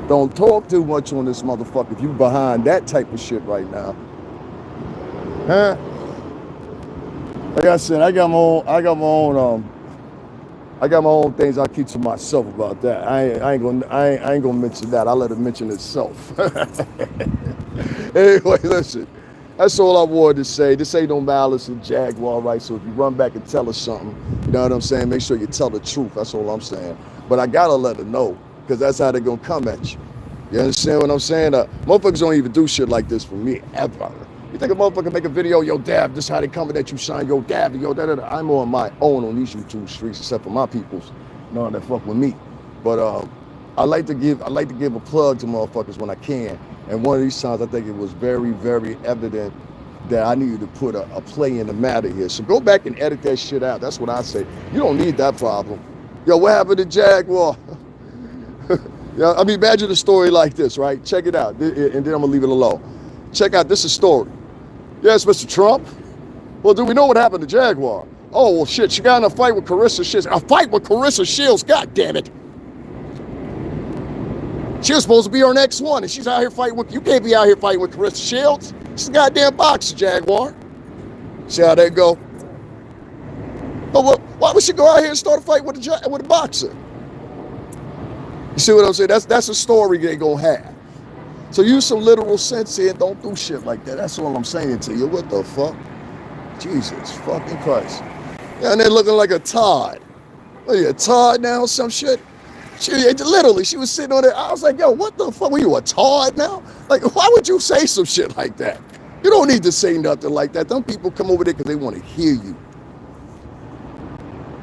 Speaker 1: Don't talk too much on this motherfucker if you behind that type of shit right now. Huh? Like I said, I got my own things I keep to myself about that. I ain't gonna mention that. I let it mention itself. Anyway, listen. That's all I wanted to say. This ain't no malice and Jaguar, right? So if you run back and tell us something, you know what I'm saying? Make sure you tell the truth. That's all I'm saying. But I gotta let her know, because that's how they're gonna come at you. You understand what I'm saying? Motherfuckers don't even do shit like this for me, ever. You think a motherfucker make a video, yo, Dab, this how they coming at you, son, yo, Dab, yo, da-da-da. I'm on my own on these YouTube streets, except for my peoples, you know, that fuck with me. But I like to give a plug to motherfuckers when I can. And one of these times, I think it was very, very evident that I needed to put a play in the matter here. So go back and edit that shit out. That's what I say. You don't need that problem. Yo, what happened to Jaguar? Yeah, I mean, imagine a story like this, right? Check it out, and then I'm gonna leave it alone. Check out, this is a story. Yes, Mr. Trump. Well, do we know what happened to Jaguar? Oh, well, shit, she got in a fight with Carissa Shields. A fight with Carissa Shields, god damn it. She was supposed to be our next one, and she's out here fighting with, you can't be out here fighting with Carissa Shields. She's a goddamn boxer, Jaguar. See how that go? Oh, well, why would she go out here and start a fight with a boxer? You see what I'm saying? That's a story they gonna have. So use some literal sense here and don't do shit like that. That's all I'm saying to you. What the fuck? Jesus fucking Christ. Yeah, and they're looking like a Todd. What are you, a Todd now or some shit? She literally, she was sitting on there. I was like, yo, what the fuck? Were you a Todd now? Like, why would you say some shit like that? You don't need to say nothing like that. Them people come over there because they want to hear you.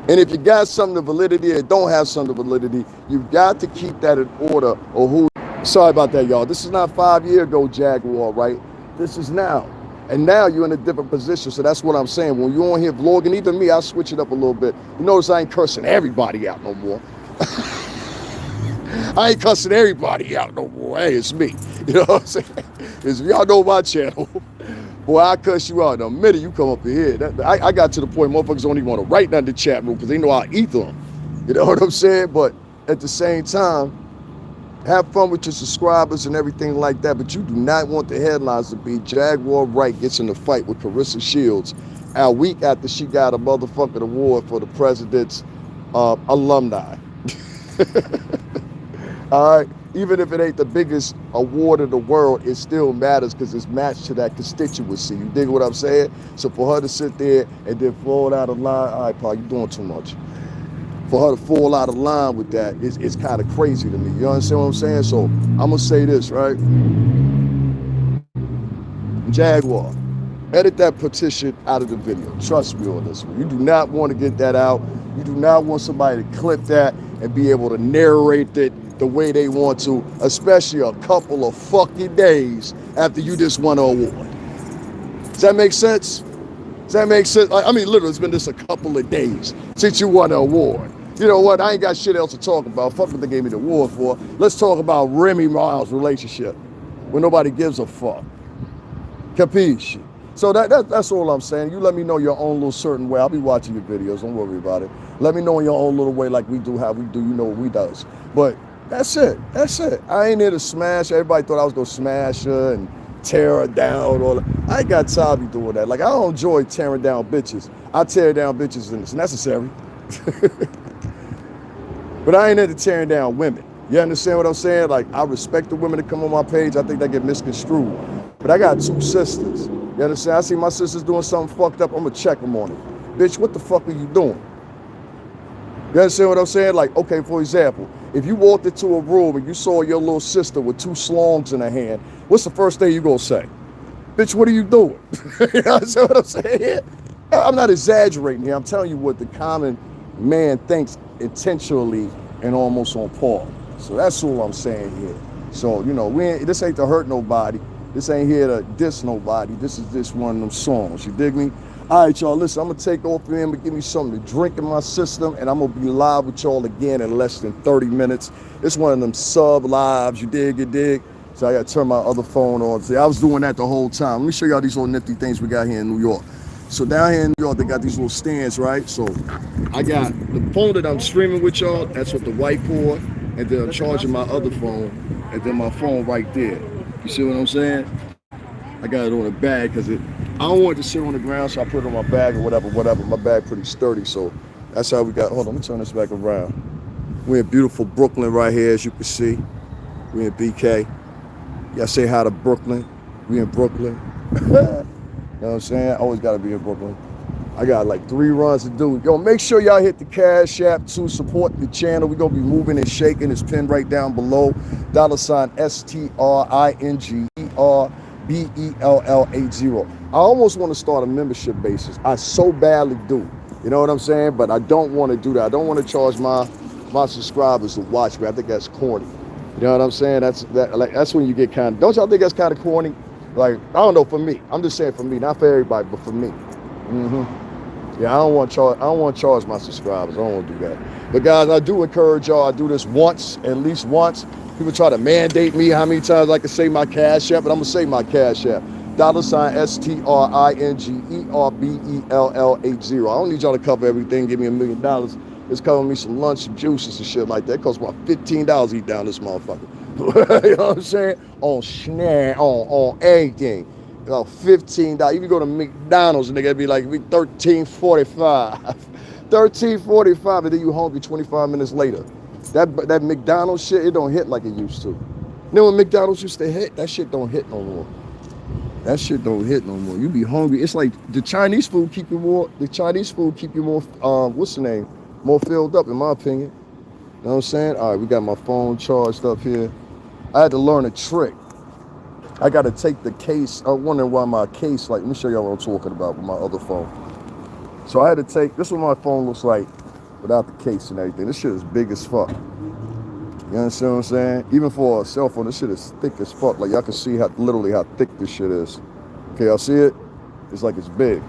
Speaker 1: And if you got something of validity or don't have something of validity, you've got to keep that in order or who. Sorry about that, y'all. This is not 5 years ago, Jaguar, right? This is now. And now you're in a different position. So that's what I'm saying. When you're on here vlogging, even me, I switch it up a little bit. You notice I ain't cursing everybody out no more. I ain't cussing everybody out no more. Hey, it's me. You know what I'm saying? It's, y'all know my channel. Boy, I cuss you out in a minute you come up in here. I got to the point motherfuckers don't even want to write nothing in the chat room because they know I'll eat them. You know what I'm saying? But at the same time, have fun with your subscribers and everything like that, but you do not want the headlines to be Jaguar Wright gets in a fight with Carissa Shields a week after she got a motherfucking award for the president's alumni. All right? Even if it ain't the biggest award in the world, it still matters because it's matched to that constituency. You dig what I'm saying? So for her to sit there and then fall out of line, all right, Paul, you're doing too much. For her to fall out of line with that, it's kind of crazy to me. You understand what I'm saying? So I'm going to say this, right? Jaguar, edit that petition out of the video. Trust me on this one. You do not want to get that out. You do not want somebody to clip that and be able to narrate it the way they want to, especially a couple of fucking days after you just won an award. Does that make sense? Does that make sense? I mean, literally, it's been just a couple of days since you won an award. You know what? I ain't got shit else to talk about. Fuck what they gave me the award for. Let's talk about Remy Miles' relationship when nobody gives a fuck. Capisce? So that's all I'm saying. You let me know your own little certain way. I'll be watching your videos. Don't worry about it. Let me know in your own little way like we do, how we do. You know what we does. But that's it. That's it. I ain't here to smash. Everybody thought I was going to smash her and tear her down. I ain't got time to be doing that. Like, I don't enjoy tearing down bitches. I tear down bitches when it's necessary. But I ain't into tearing down women. You understand what I'm saying? Like, I respect the women that come on my page. I think they get misconstrued. But I got 2 sisters. You understand? I see my sisters doing something fucked up. I'm going to check them on it. Bitch, what the fuck are you doing? You understand what I'm saying? Like, okay, for example, if you walked into a room and you saw your little sister with 2 slongs in her hand, what's the first thing you gonna say? Bitch, what are you doing? You understand what I'm saying? I'm not exaggerating here. I'm telling you what the common man thinks intentionally and almost on par. So that's all I'm saying here. So, you know, this ain't to hurt nobody. This ain't here to diss nobody. This is just one of them songs. You dig me? All right, y'all, listen, I'm going to take off here and give me something to drink in my system, and I'm going to be live with y'all again in less than 30 minutes. It's one of them sub-lives, you dig? So I got to turn my other phone on. See, I was doing that the whole time. Let me show y'all these little nifty things we got here in New York. So down here in New York, they got these little stands, right? So I got the phone that I'm streaming with y'all. That's with the white cord, and then I'm charging my other phone, and then my phone right there. You see what I'm saying? I got it on a bag because I don't want it to sit on the ground, so I put it on my bag or whatever. My bag pretty sturdy, so that's how we got. Hold on, let me turn this back around. We're in beautiful Brooklyn right here, as you can see. We're in BK. Y'all say hi to Brooklyn. We in Brooklyn. You know what I'm saying? I always got to be in Brooklyn. I got like 3 runs to do. Yo, make sure y'all hit the Cash App to support the channel. We're going to be moving and shaking. It's pinned right down below. $STRINGERBELL80. I almost want to start a membership basis. I so badly do. You know what I'm saying? But I don't want to do that. I don't want to charge my subscribers to watch me. I think that's corny. You know what I'm saying? That's when you get kind of, don't y'all think that's kind of corny? Like, I don't know, for me. I'm just saying for me, not for everybody, but for me. Yeah, I don't want to charge my subscribers. I don't want to do that. But guys, I do encourage y'all. I do this once, at least once. People try to mandate me how many times I can say my Cash App, but I'm gonna say my Cash App. $STRINGERBELL80. I don't need y'all to cover everything. Give me $1 million. It's covering me some lunch, some juices and shit like that. It costs about $15 to eat down this motherfucker. You know what I'm saying? On snack, on everything. You know, $15. You can go to McDonald's and they gotta be like $13.45. $13.45, and then you hungry 25 minutes later. That McDonald's shit, it don't hit like it used to. You know when McDonald's used to hit, that shit don't hit no more. That shit don't hit no more. You be hungry. It's like the Chinese food keep you more. The Chinese food keep you more. What's the name? More filled up, in my opinion. You know what I'm saying? All right, we got my phone charged up here. I had to learn a trick. I got to take the case. I'm wondering why my case. Like, let me show y'all what I'm talking about with my other phone. So I had to take. This is what my phone looks like without the case and everything. This shit is big as fuck. You understand what I'm saying? Even for a cell phone, this shit is thick as fuck. Like, y'all can see literally how thick this shit is. Okay, y'all see it? It's like it's big.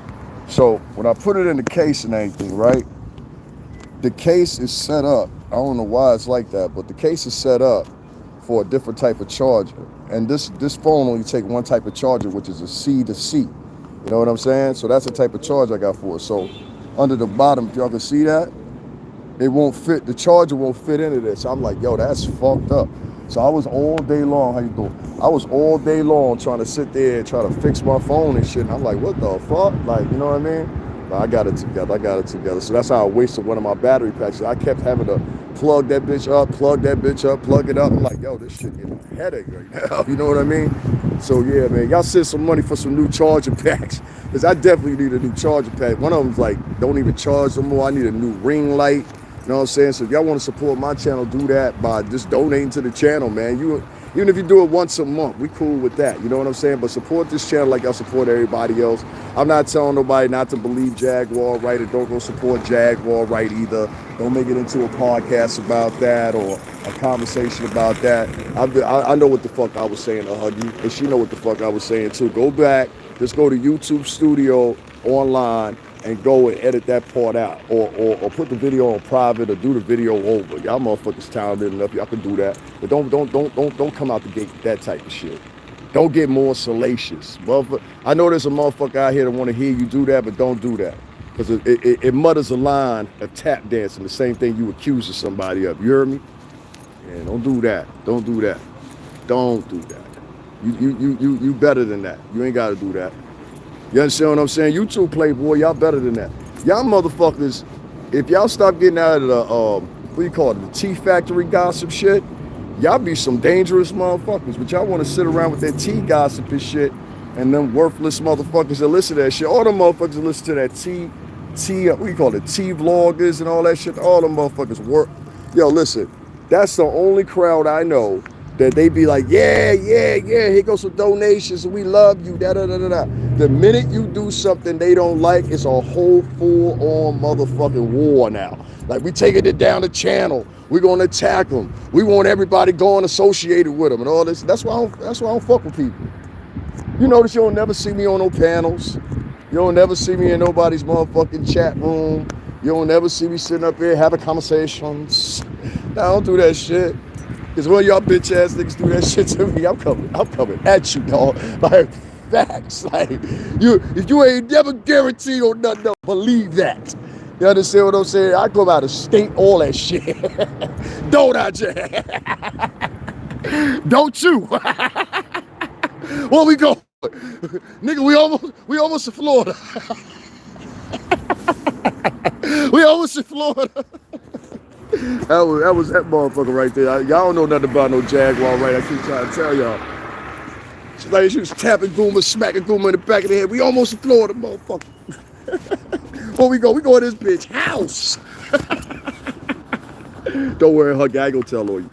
Speaker 1: So when I put it in the case and everything, right? The case is set up. I don't know why it's like that, but the case is set up for a different type of charger. And this phone only take one type of charger, which is a C to C. You know what I'm saying? So that's the type of charge I got for it. So under the bottom, if y'all can see that, it won't fit, the charger won't fit into this. I'm like, yo, that's fucked up. So I was all day long, how you doing? I was all day long trying to sit there and try to fix my phone and shit. And I'm like, what the fuck? Like, you know what I mean? I got it together. So that's how I wasted one of my battery packs. I kept having to plug that bitch up, plug it up. I'm like, yo, this shit giving me a headache right now. You know what I mean? So yeah, man, y'all send some money for some new charger packs. Because I definitely need a new charger pack. One of them's like, don't even charge no more. I need a new ring light. You know what I'm saying? So if y'all want to support my channel, do that by just donating to the channel, man. Even if you do it once a month, we cool with that. You know what I'm saying? But support this channel like y'all support everybody else. I'm not telling nobody not to believe Jaguar right, or don't go support Jaguar right either. Don't make it into a podcast about that or a conversation about that. I know what the fuck I was saying to Huggy, and she know what the fuck I was saying too. Go back, just go to YouTube Studio online and go and edit that part out, or put the video on private, or do the video over. Y'all motherfuckers talented enough, y'all can do that. But don't come out the gate with that type of shit. Don't get more salacious. I know there's a motherfucker out here that want to hear you do that, but don't do that. Because it mutters a line of tap dancing, the same thing you accuse of somebody of. You heard me? Yeah, don't do that. Don't do that. Don't do that. You better than that. You ain't got to do that. You understand what I'm saying? You too, Playboy. Y'all better than that. Y'all motherfuckers, if y'all stop getting out of the, what do you call it, the tea factory gossip shit, y'all be some dangerous motherfuckers. But y'all want to sit around with that tea gossip and shit, and them worthless motherfuckers that listen to that shit. All them motherfuckers that listen to that what do you call it, tea vloggers and all that shit. All them motherfuckers work. Yo, listen, that's the only crowd I know that they be like, yeah, here goes some donations, and we love you, da-da-da-da-da. The minute you do something they don't like, it's a whole full-on motherfucking war now. Like, we taking it down the channel. We're going to attack them. We want everybody going associated with them and all this. That's why I don't fuck with people. You notice you don't never see me on no panels. You don't never see me in nobody's motherfucking chat room. You don't never see me sitting up here having conversations. Nah, I don't do that shit. Because when y'all bitch ass niggas do that shit to me, I'm coming at you, dog. Like, facts. Like, if you ain't never guaranteed or nothing, believe that. You understand what I'm saying? I come out of state, all that shit. Don't I, Jay? Don't you? Where we go? Nigga, we almost in Florida. We almost in Florida. That was that motherfucker right there. Y'all don't know nothing about no Jaguar, right? I keep trying to tell y'all. She's like, she was tapping Gooma, smacking Gooma in the back of the head. We almost in Florida, motherfucker. Where we go? We go in this bitch house. Don't worry, Huggy. I ain't gonna tell on you.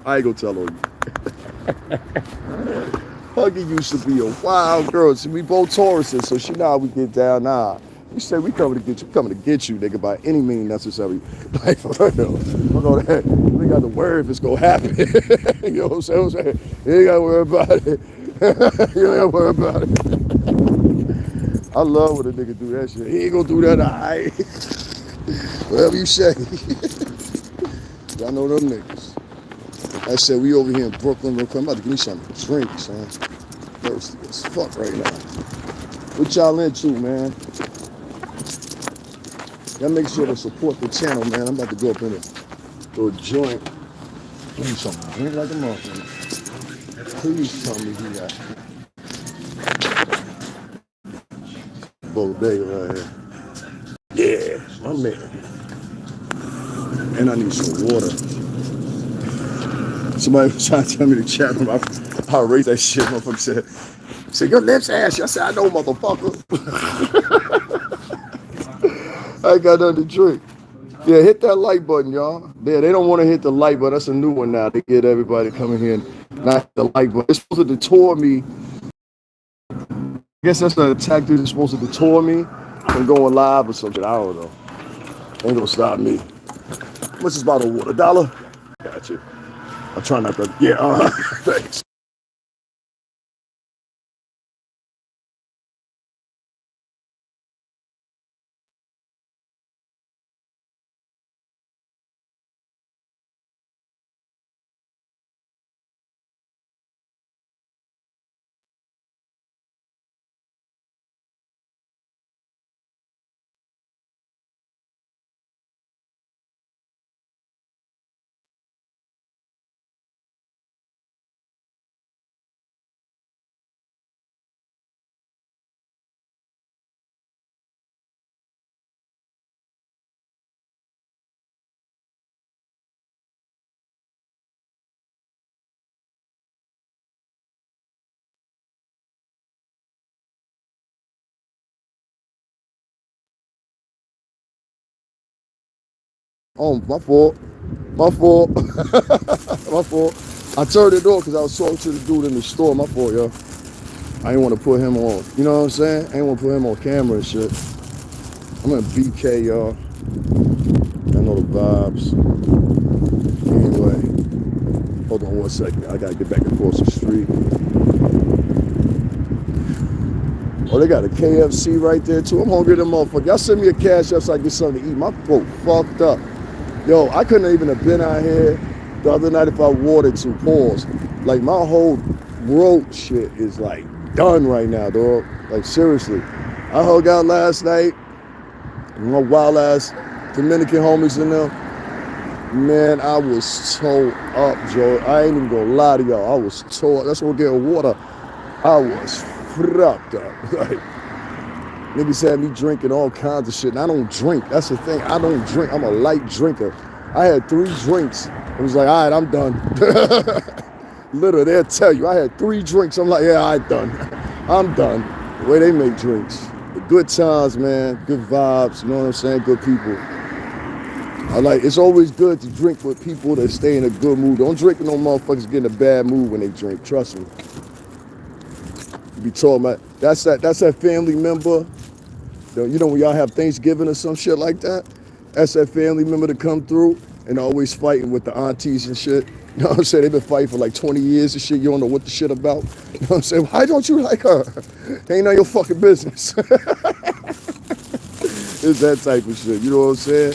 Speaker 1: Huggy used to be a wild girl. See, we both Tauruses, so she know how we get down. Nah. We say we coming to get you, nigga, by any means necessary. Like, for real. We got to worry if it's gonna happen. You know what I'm saying? You ain't gotta worry about it. You ain't gotta worry about it. I love when a nigga do that shit. He ain't gonna do that, alright. Whatever you say. Y'all know them niggas. I said we over here in Brooklyn real quick. I'm about to give me something to drink, son. Thirsty as fuck right now. What y'all into, man? Y'all make sure to support the channel, man. I'm about to go up in a joint. Give me something. Drink like a motherfucker. Please tell me who got bodega right here. Yeah, my man. And I need some water. Somebody was trying to tell me to chat room. I raised that shit. Motherfucker said, your lips ashy. I said, I know, motherfucker. I ain't got nothing to drink. Yeah, hit that like button, y'all. Yeah, they don't want to hit the like button. That's a new one now. They get everybody coming here and not hit the like button. It's supposed to detour me. I guess that's an attack dude that's supposed to detour me from going live or something. I don't know. Ain't gonna stop me. What's this bottle of water? $1? Gotcha. I'm trying not to. Yeah, thanks. Oh, my fault. My fault. My fault. I turned it off because I was talking to the dude in the store. My fault, yo. I didn't want to put him on. You know what I'm saying? I didn't want to put him on camera and shit. I'm in BK, y'all. I know the vibes. Anyway, hold on one second. I gotta get back across the street. Oh, they got a KFC right there too. I'm hungry, them motherfuckers. Y'all send me a cash app so I get something to eat. My throat fucked up. Yo, I couldn't even have been out here the other night if I wanted to. Pause. Like my whole throat shit is like done right now, dog. Like seriously. I hung out last night. My wild ass Dominican homies in there. Man, I was tore up, Joe. I ain't even gonna lie to y'all. I was tore up. That's what we're getting water. I was fucked up. Like, niggas had me drinking all kinds of shit. And I don't drink. That's the thing. I don't drink. I'm a light drinker. I had 3 drinks. It was like, all right, I'm done. Literally, they'll tell you. I had 3 drinks. I'm like, yeah, I'm done. I'm done. The way they make drinks. The good times, man. Good vibes. You know what I'm saying? Good people. It's always good to drink with people that stay in a good mood. Don't drink with no motherfuckers get in a bad mood when they drink. Trust me. You be talking about that's that family member. You know when y'all have Thanksgiving or some shit like that. That's that family member to come through and always fighting with the aunties and shit. You know what I'm saying? They've been fighting for like 20 years and shit. You don't know what the shit about. You know what I'm saying? Why don't you like her? Ain't none of your fucking business. It's that type of shit. You know what I'm saying?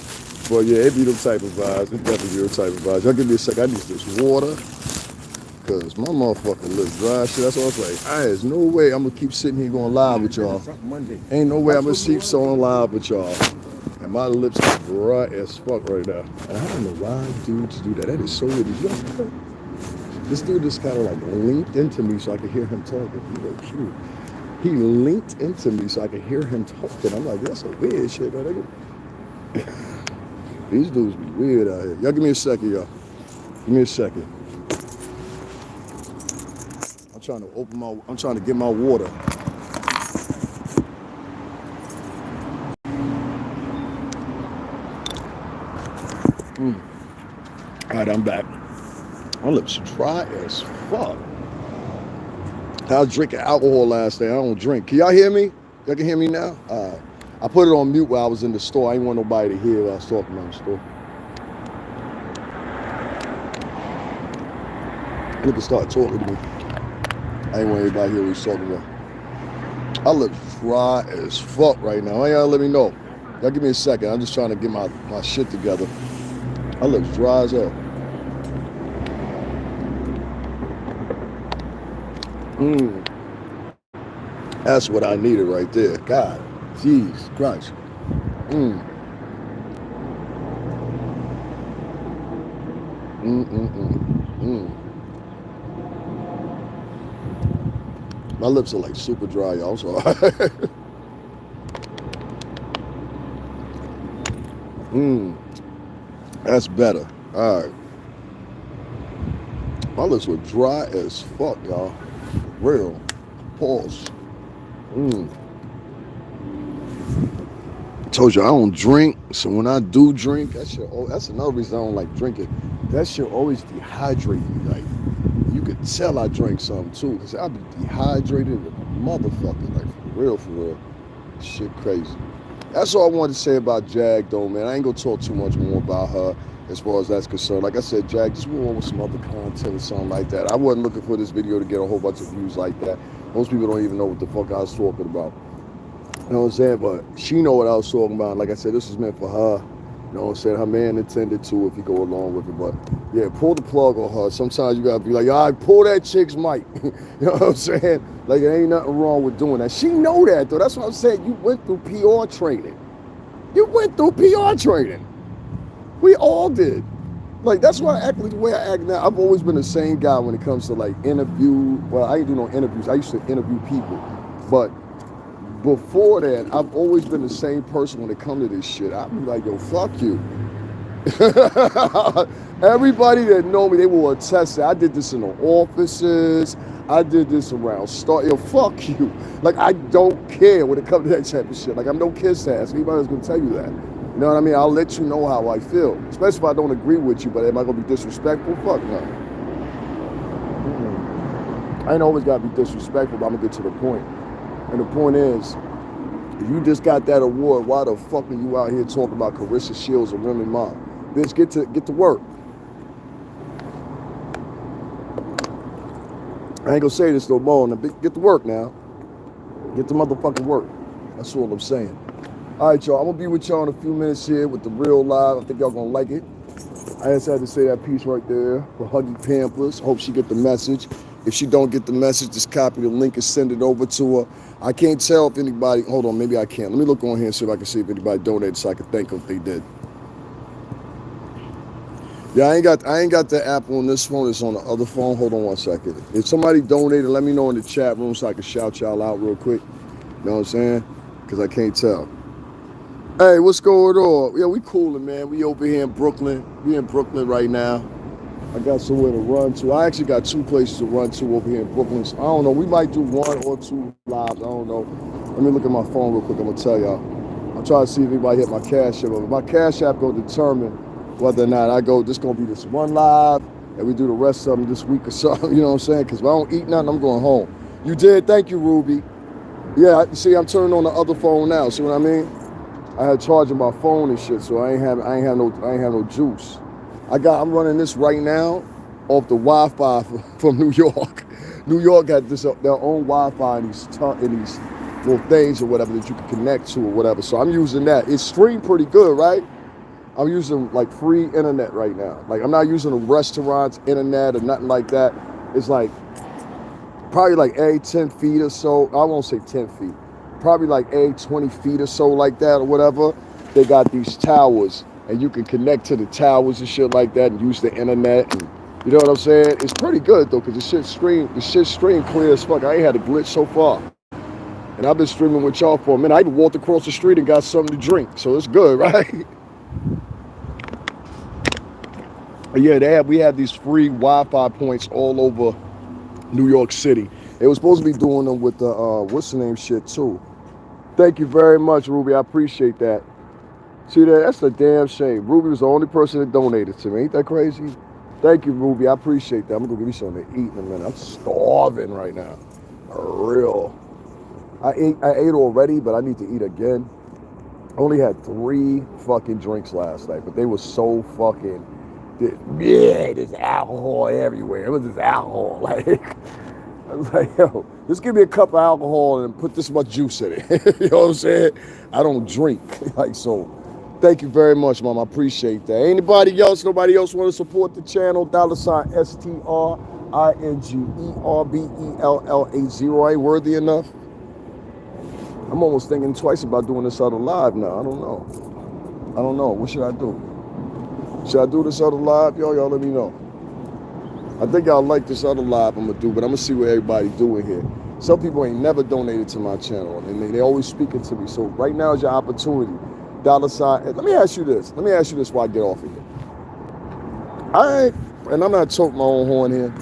Speaker 1: But yeah, it be them type of vibes. It definitely be them type of vibes. Y'all give me a sec. I need this water. Cause my motherfucking lips dry shit. That's what I was like. There's no way I'm gonna keep sitting here going live with y'all. Ain't no way I'm gonna keep sewing live with y'all. And my lips are dry as fuck right now. And I don't know why dudes do that. That is so weird. Did you know? This dude just kind of like leaned into me so I could hear him talking. He leaned into me so I could hear him talking. I'm like, that's some weird shit, man. These dudes be weird out here. Y'all give me a second, y'all. Give me a second. I'm trying to get my water. All right, I'm back. My lips dry as fuck. I was drinking alcohol last night. I don't drink. Can y'all hear me? Y'all can hear me now? I put it on mute while I was in the store. I didn't want nobody to hear what I was talking about in the store. Nigga started talking to me. I didn't want everybody to hear what he was talking about. I look dry as fuck right now. Y'all let me know. Y'all give me a second. I'm just trying to get my shit together. I look dry as hell. That's what I needed right there. God, jeez, Christ. My lips are like super dry, y'all. So that's better. All right. My lips were dry as fuck, y'all. Real. Pause. I told you I don't drink, so when I do drink, that's another reason I don't like drinking. That shit always dehydrate me. Like, you could tell I drank something too, because I be dehydrated as a motherfucker. Like, for real. Shit crazy. That's all I wanted to say about Jag, though, man. I ain't gonna talk too much more about her as far as that's concerned. Like I said, Jag, just move on with some other content or something like that. I wasn't looking for this video to get a whole bunch of views like that. Most people don't even know what the fuck I was talking about. You know what I'm saying? But she know what I was talking about. Like I said, this was meant for her. You know what I'm saying? Her man intended to if you go along with it. But yeah, pull the plug on her. Sometimes you gotta be like, all right, pull that chick's mic. You know what I'm saying? Like, there ain't nothing wrong with doing that. She know that, though. That's what I'm saying. You went through PR training. We all did. Like, that's why I act like the way I act now. I've always been the same guy when it comes to, like, well, I ain't do no interviews. I used to interview people. But before that, I've always been the same person when it comes to this shit. I'd be like, yo, fuck you. Everybody that know me, they will attest that I did this in the offices. I did this around yo, fuck you. Like, I don't care when it comes to that type of shit. Like, I'm no kiss ass. Anybody's gonna tell you that. You know what I mean? I'll let you know how I feel. Especially if I don't agree with you, but am I gonna be disrespectful? Fuck no. I ain't always gotta be disrespectful, but I'm gonna get to the point. And the point is, if you just got that award, why the fuck are you out here talking about Carissa Shields and Remy Ma? Bitch, get to work. I ain't gonna say this no more. Get to work now. Get to motherfucking work. That's all I'm saying. All right, y'all. I'm gonna be with y'all in a few minutes here with the real live. I think y'all gonna like it. I just had to say that piece right there for Huggy Pampers. Hope she get the message. If she don't get the message, just copy the link and send it over to her. I can't tell if anybody, hold on, maybe I can. Let me look on here and see if I can see if anybody donated so I can thank them if they did. Yeah, I ain't got the app on this phone. It's on the other phone. Hold on one second. If somebody donated, let me know in the chat room so I can shout y'all out real quick. You know what I'm saying? Because I can't tell. Hey, what's going on? Yeah, we coolin', man. We over here in Brooklyn. We in Brooklyn right now. I got somewhere to run to. I actually got 2 places to run to over here in Brooklyn. So I don't know. We might do 1 or 2 lives. I don't know. Let me look at my phone real quick. I'm going to tell y'all. I'm trying to see if anybody hit my Cash App. My Cash App going to determine whether or not I go, this going to be this 1 live, and we do the rest of them this week or something. You know what I'm saying? Because if I don't eat nothing, I'm going home. You did? Thank you, Ruby. Yeah, see, I'm turning on the other phone now. See what I mean? I had charging my phone and shit, so I ain't have no juice. I'm running this right now off the Wi-Fi from New York. New York got their own Wi-Fi in these little things or whatever that you can connect to or whatever. So I'm using that. It's streamed pretty good, right? I'm using like free internet right now. Like, I'm not using a restaurant's internet or nothing like that. It's like probably like every 10 feet or so. I won't say 10 feet. Probably like every 20 feet or so like that or whatever. They got these towers. And you can connect to the towers and shit like that and use the internet. And you know what I'm saying? It's pretty good though, because the shit streamed clear as fuck. I ain't had a glitch so far. And I've been streaming with y'all for a minute. I even walked across the street and got something to drink. So it's good, right? Yeah, we have these free Wi-Fi points all over New York City. They were supposed to be doing them with the what's the name shit too. Thank you very much, Ruby. I appreciate that. See that? That's a damn shame. Ruby was the only person that donated to me. Ain't that crazy? Thank you, Ruby. I appreciate that. I'm gonna go give me something to eat in a minute. I'm starving right now. For real. I ate already, but I need to eat again. I only had 3 fucking drinks last night, but they were so fucking, there's alcohol everywhere. It was just alcohol. Like, I was like, yo, just give me a cup of alcohol and put this much juice in it. You know what I'm saying? I don't drink. Like, so. Thank you very much, Mom. I appreciate that. Nobody else want to support the channel? $STRINGERBELLA0. Ain't worthy enough? I'm almost thinking twice about doing this other live now. I don't know. What should I do? Should I do this other live? Y'all let me know. I think y'all like this other live I'm going to do, but I'm going to see what everybody doing here. Some people ain't never donated to my channel, and they always speaking to me. So right now is your opportunity. $. Let me ask you this before I get off of here. And I'm not toting my own horn here.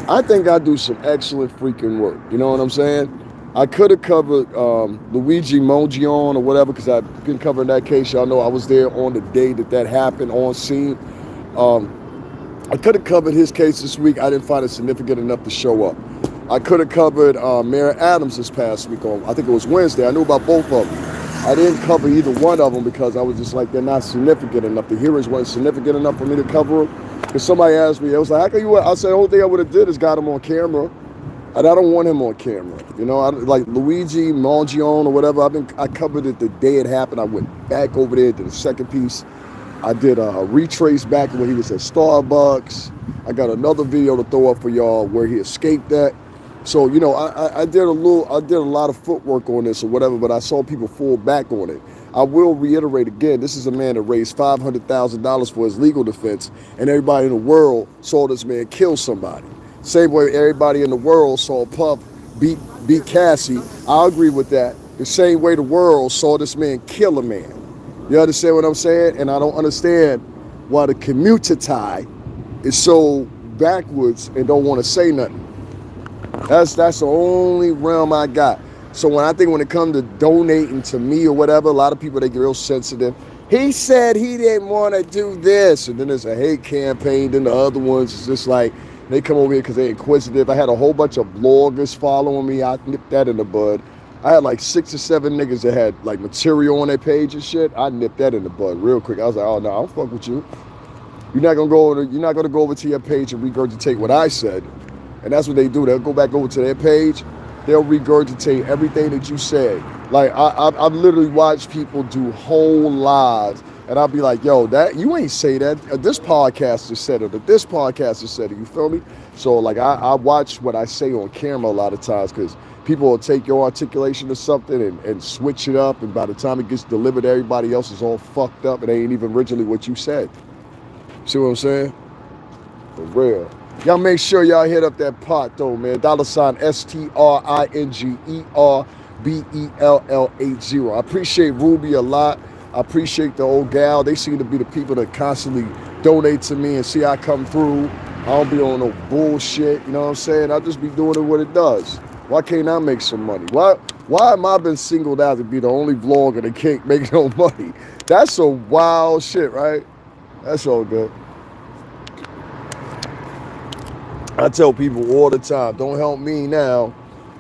Speaker 1: I think I do some excellent freaking work. You know what I'm saying? I could have covered Luigi Mongion or whatever because I've been covering that case. Y'all know I was there on the day that happened on scene. Um, I could have covered his case this week. I didn't find it significant enough to show up. I could have covered Mayor Adams this past week on, I think it was Wednesday. I knew about both of them. I didn't cover either one of them because I was just like, they're not significant enough. The hearings weren't significant enough for me to cover them. Because somebody asked me, it was like, how can you? I said, the only thing I would have did is got him on camera. And I don't want him on camera. You know, like Luigi Mongion or whatever. I covered it the day it happened. I went back over there to the second piece. I did a retrace back when he was at Starbucks. I got another video to throw up for y'all where he escaped that. So, you know, I did a lot of footwork on this or whatever, but I saw people fall back on it. I will reiterate again, this is a man that raised $500,000 for his legal defense, and everybody in the world saw this man kill somebody. Same way everybody in the world saw Puff beat Cassie. I agree with that. The same way the world saw this man kill a man. You understand what I'm saying? And I don't understand why the community is so backwards and don't want to say nothing. That's the only realm I got. So when it comes to donating to me or whatever, a lot of people, they get real sensitive. He said he didn't want to do this. And then there's a hate campaign. Then the other ones is just like, they come over here because they're inquisitive. I had a whole bunch of bloggers following me. I nipped that in the bud. I had like 6 or 7 niggas that had like material on their page and shit. I nipped that in the bud real quick. I was like, oh no, I don't fuck with you. You're not gonna go over to your page and regurgitate what I said. And that's what they do. They'll go back over to their page. They'll regurgitate everything that you said. Like I've literally watched people do whole lives, and I'll be like, yo, that you ain't say that. This podcaster said it, or this podcaster said it. You feel me? So like I watch what I say on camera a lot of times because people will take your articulation of something and switch it up, and by the time it gets delivered, everybody else is all fucked up. It ain't even originally what you said. See what I'm saying? For real. Y'all make sure y'all hit up that pot though, man. $STRINGERBELL80. I appreciate Ruby a lot. I appreciate the old gal. They seem to be the people that constantly donate to me and see I come through. I don't be on no bullshit, you know what I'm saying? I just be doing it what it does. Why can't I make some money? Why am I been singled out to be the only vlogger that can't make no money? That's some wild shit, right? That's all good. I tell people all the time, don't help me now.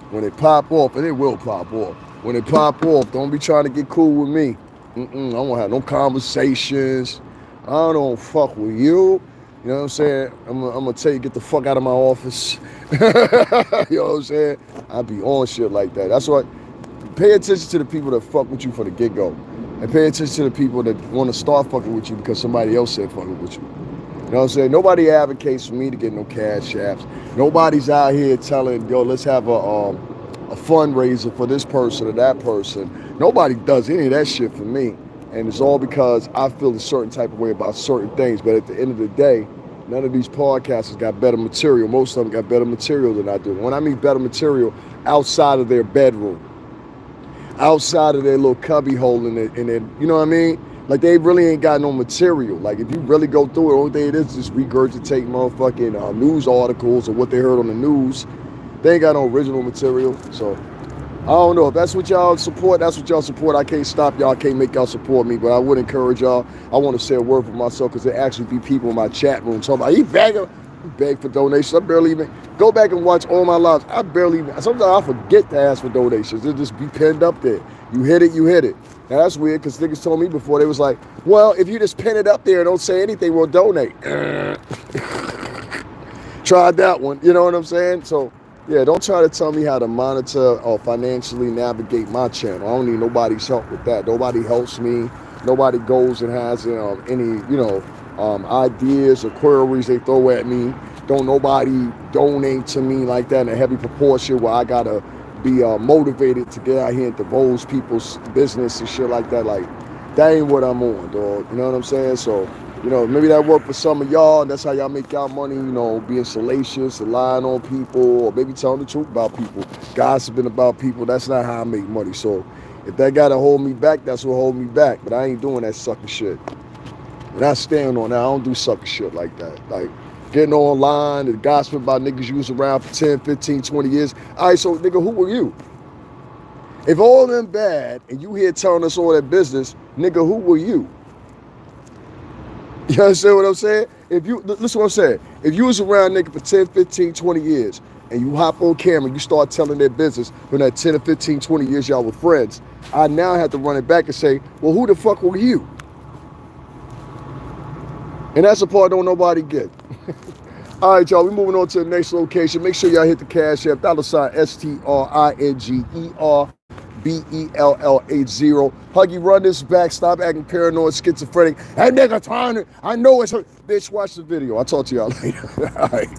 Speaker 1: When it pop off, and it will pop off. When it pop off, don't be trying to get cool with me. I don't have no conversations. I don't fuck with you. You know what I'm saying? I'm gonna tell you, get the fuck out of my office. You know what I'm saying? I be on shit like that. That's why, pay attention to the people that fuck with you from the get-go. And pay attention to the people that want to start fucking with you because somebody else said fucking with you. You know what I'm saying? Nobody advocates for me to get no cash apps. Nobody's out here telling, yo, let's have a fundraiser for this person or that person. Nobody does any of that shit for me. And it's all because I feel a certain type of way about certain things. But at the end of the day, none of these podcasters got better material. Most of them got better material than I do. When I mean better material, outside of their bedroom, outside of their little cubby hole in it, you know what I mean? Like, they really ain't got no material. Like, if you really go through it, the only thing it is just regurgitate motherfucking news articles or what they heard on the news. They ain't got no original material. So, I don't know. If that's what y'all support, that's what y'all support. I can't stop y'all. I can't make y'all support me. But I would encourage y'all. I want to say a word for myself because there actually be people in my chat room talking about, he beg for donations. I barely even go back and watch all my lives. I barely even, sometimes I forget to ask for donations. It'll just be pinned up there. You hit it, you hit it. Now that's weird because niggas told me before, they was like, well, if you just pin it up there and don't say anything, we'll donate. Tried that one, you know what I'm saying? So, yeah, don't try to tell me how to monitor or financially navigate my channel. I don't need nobody's help with that. Nobody helps me. Nobody goes and has any, ideas or queries they throw at me. Don't nobody donate to me like that in a heavy proportion where I gotta be motivated to get out here and divulge people's business and shit like that. Like, that ain't what I'm on, dog. You know what I'm saying? So, maybe that worked for some of y'all, and that's how y'all make y'all money, being salacious and lying on people, or maybe telling the truth about people, gossiping about people. That's not how I make money. So if that gotta hold me back, that's what hold me back. But I ain't doing that sucker shit. And I stand on that. I don't do sucker shit like that. Like, Getting online and gossiping about niggas you was around for 10, 15, 20 years. All right, so nigga, who were you? If all of them bad and you here telling us all that business, nigga, who were you? You understand what I'm saying? Listen what I'm saying. If you was around nigga for 10, 15, 20 years and you hop on camera, you start telling their business from that 10 or 15, 20 years y'all were friends, I now have to run it back and say, well, who the fuck were you? And that's the part don't nobody get. All right, y'all, we moving on to the next location. Make sure y'all hit the Cash App, $STRINGERBELL80. Huggy, run this back. Stop acting paranoid, schizophrenic. That nigga trying to, I know it's her. Bitch, watch the video. I'll talk to y'all later. All right.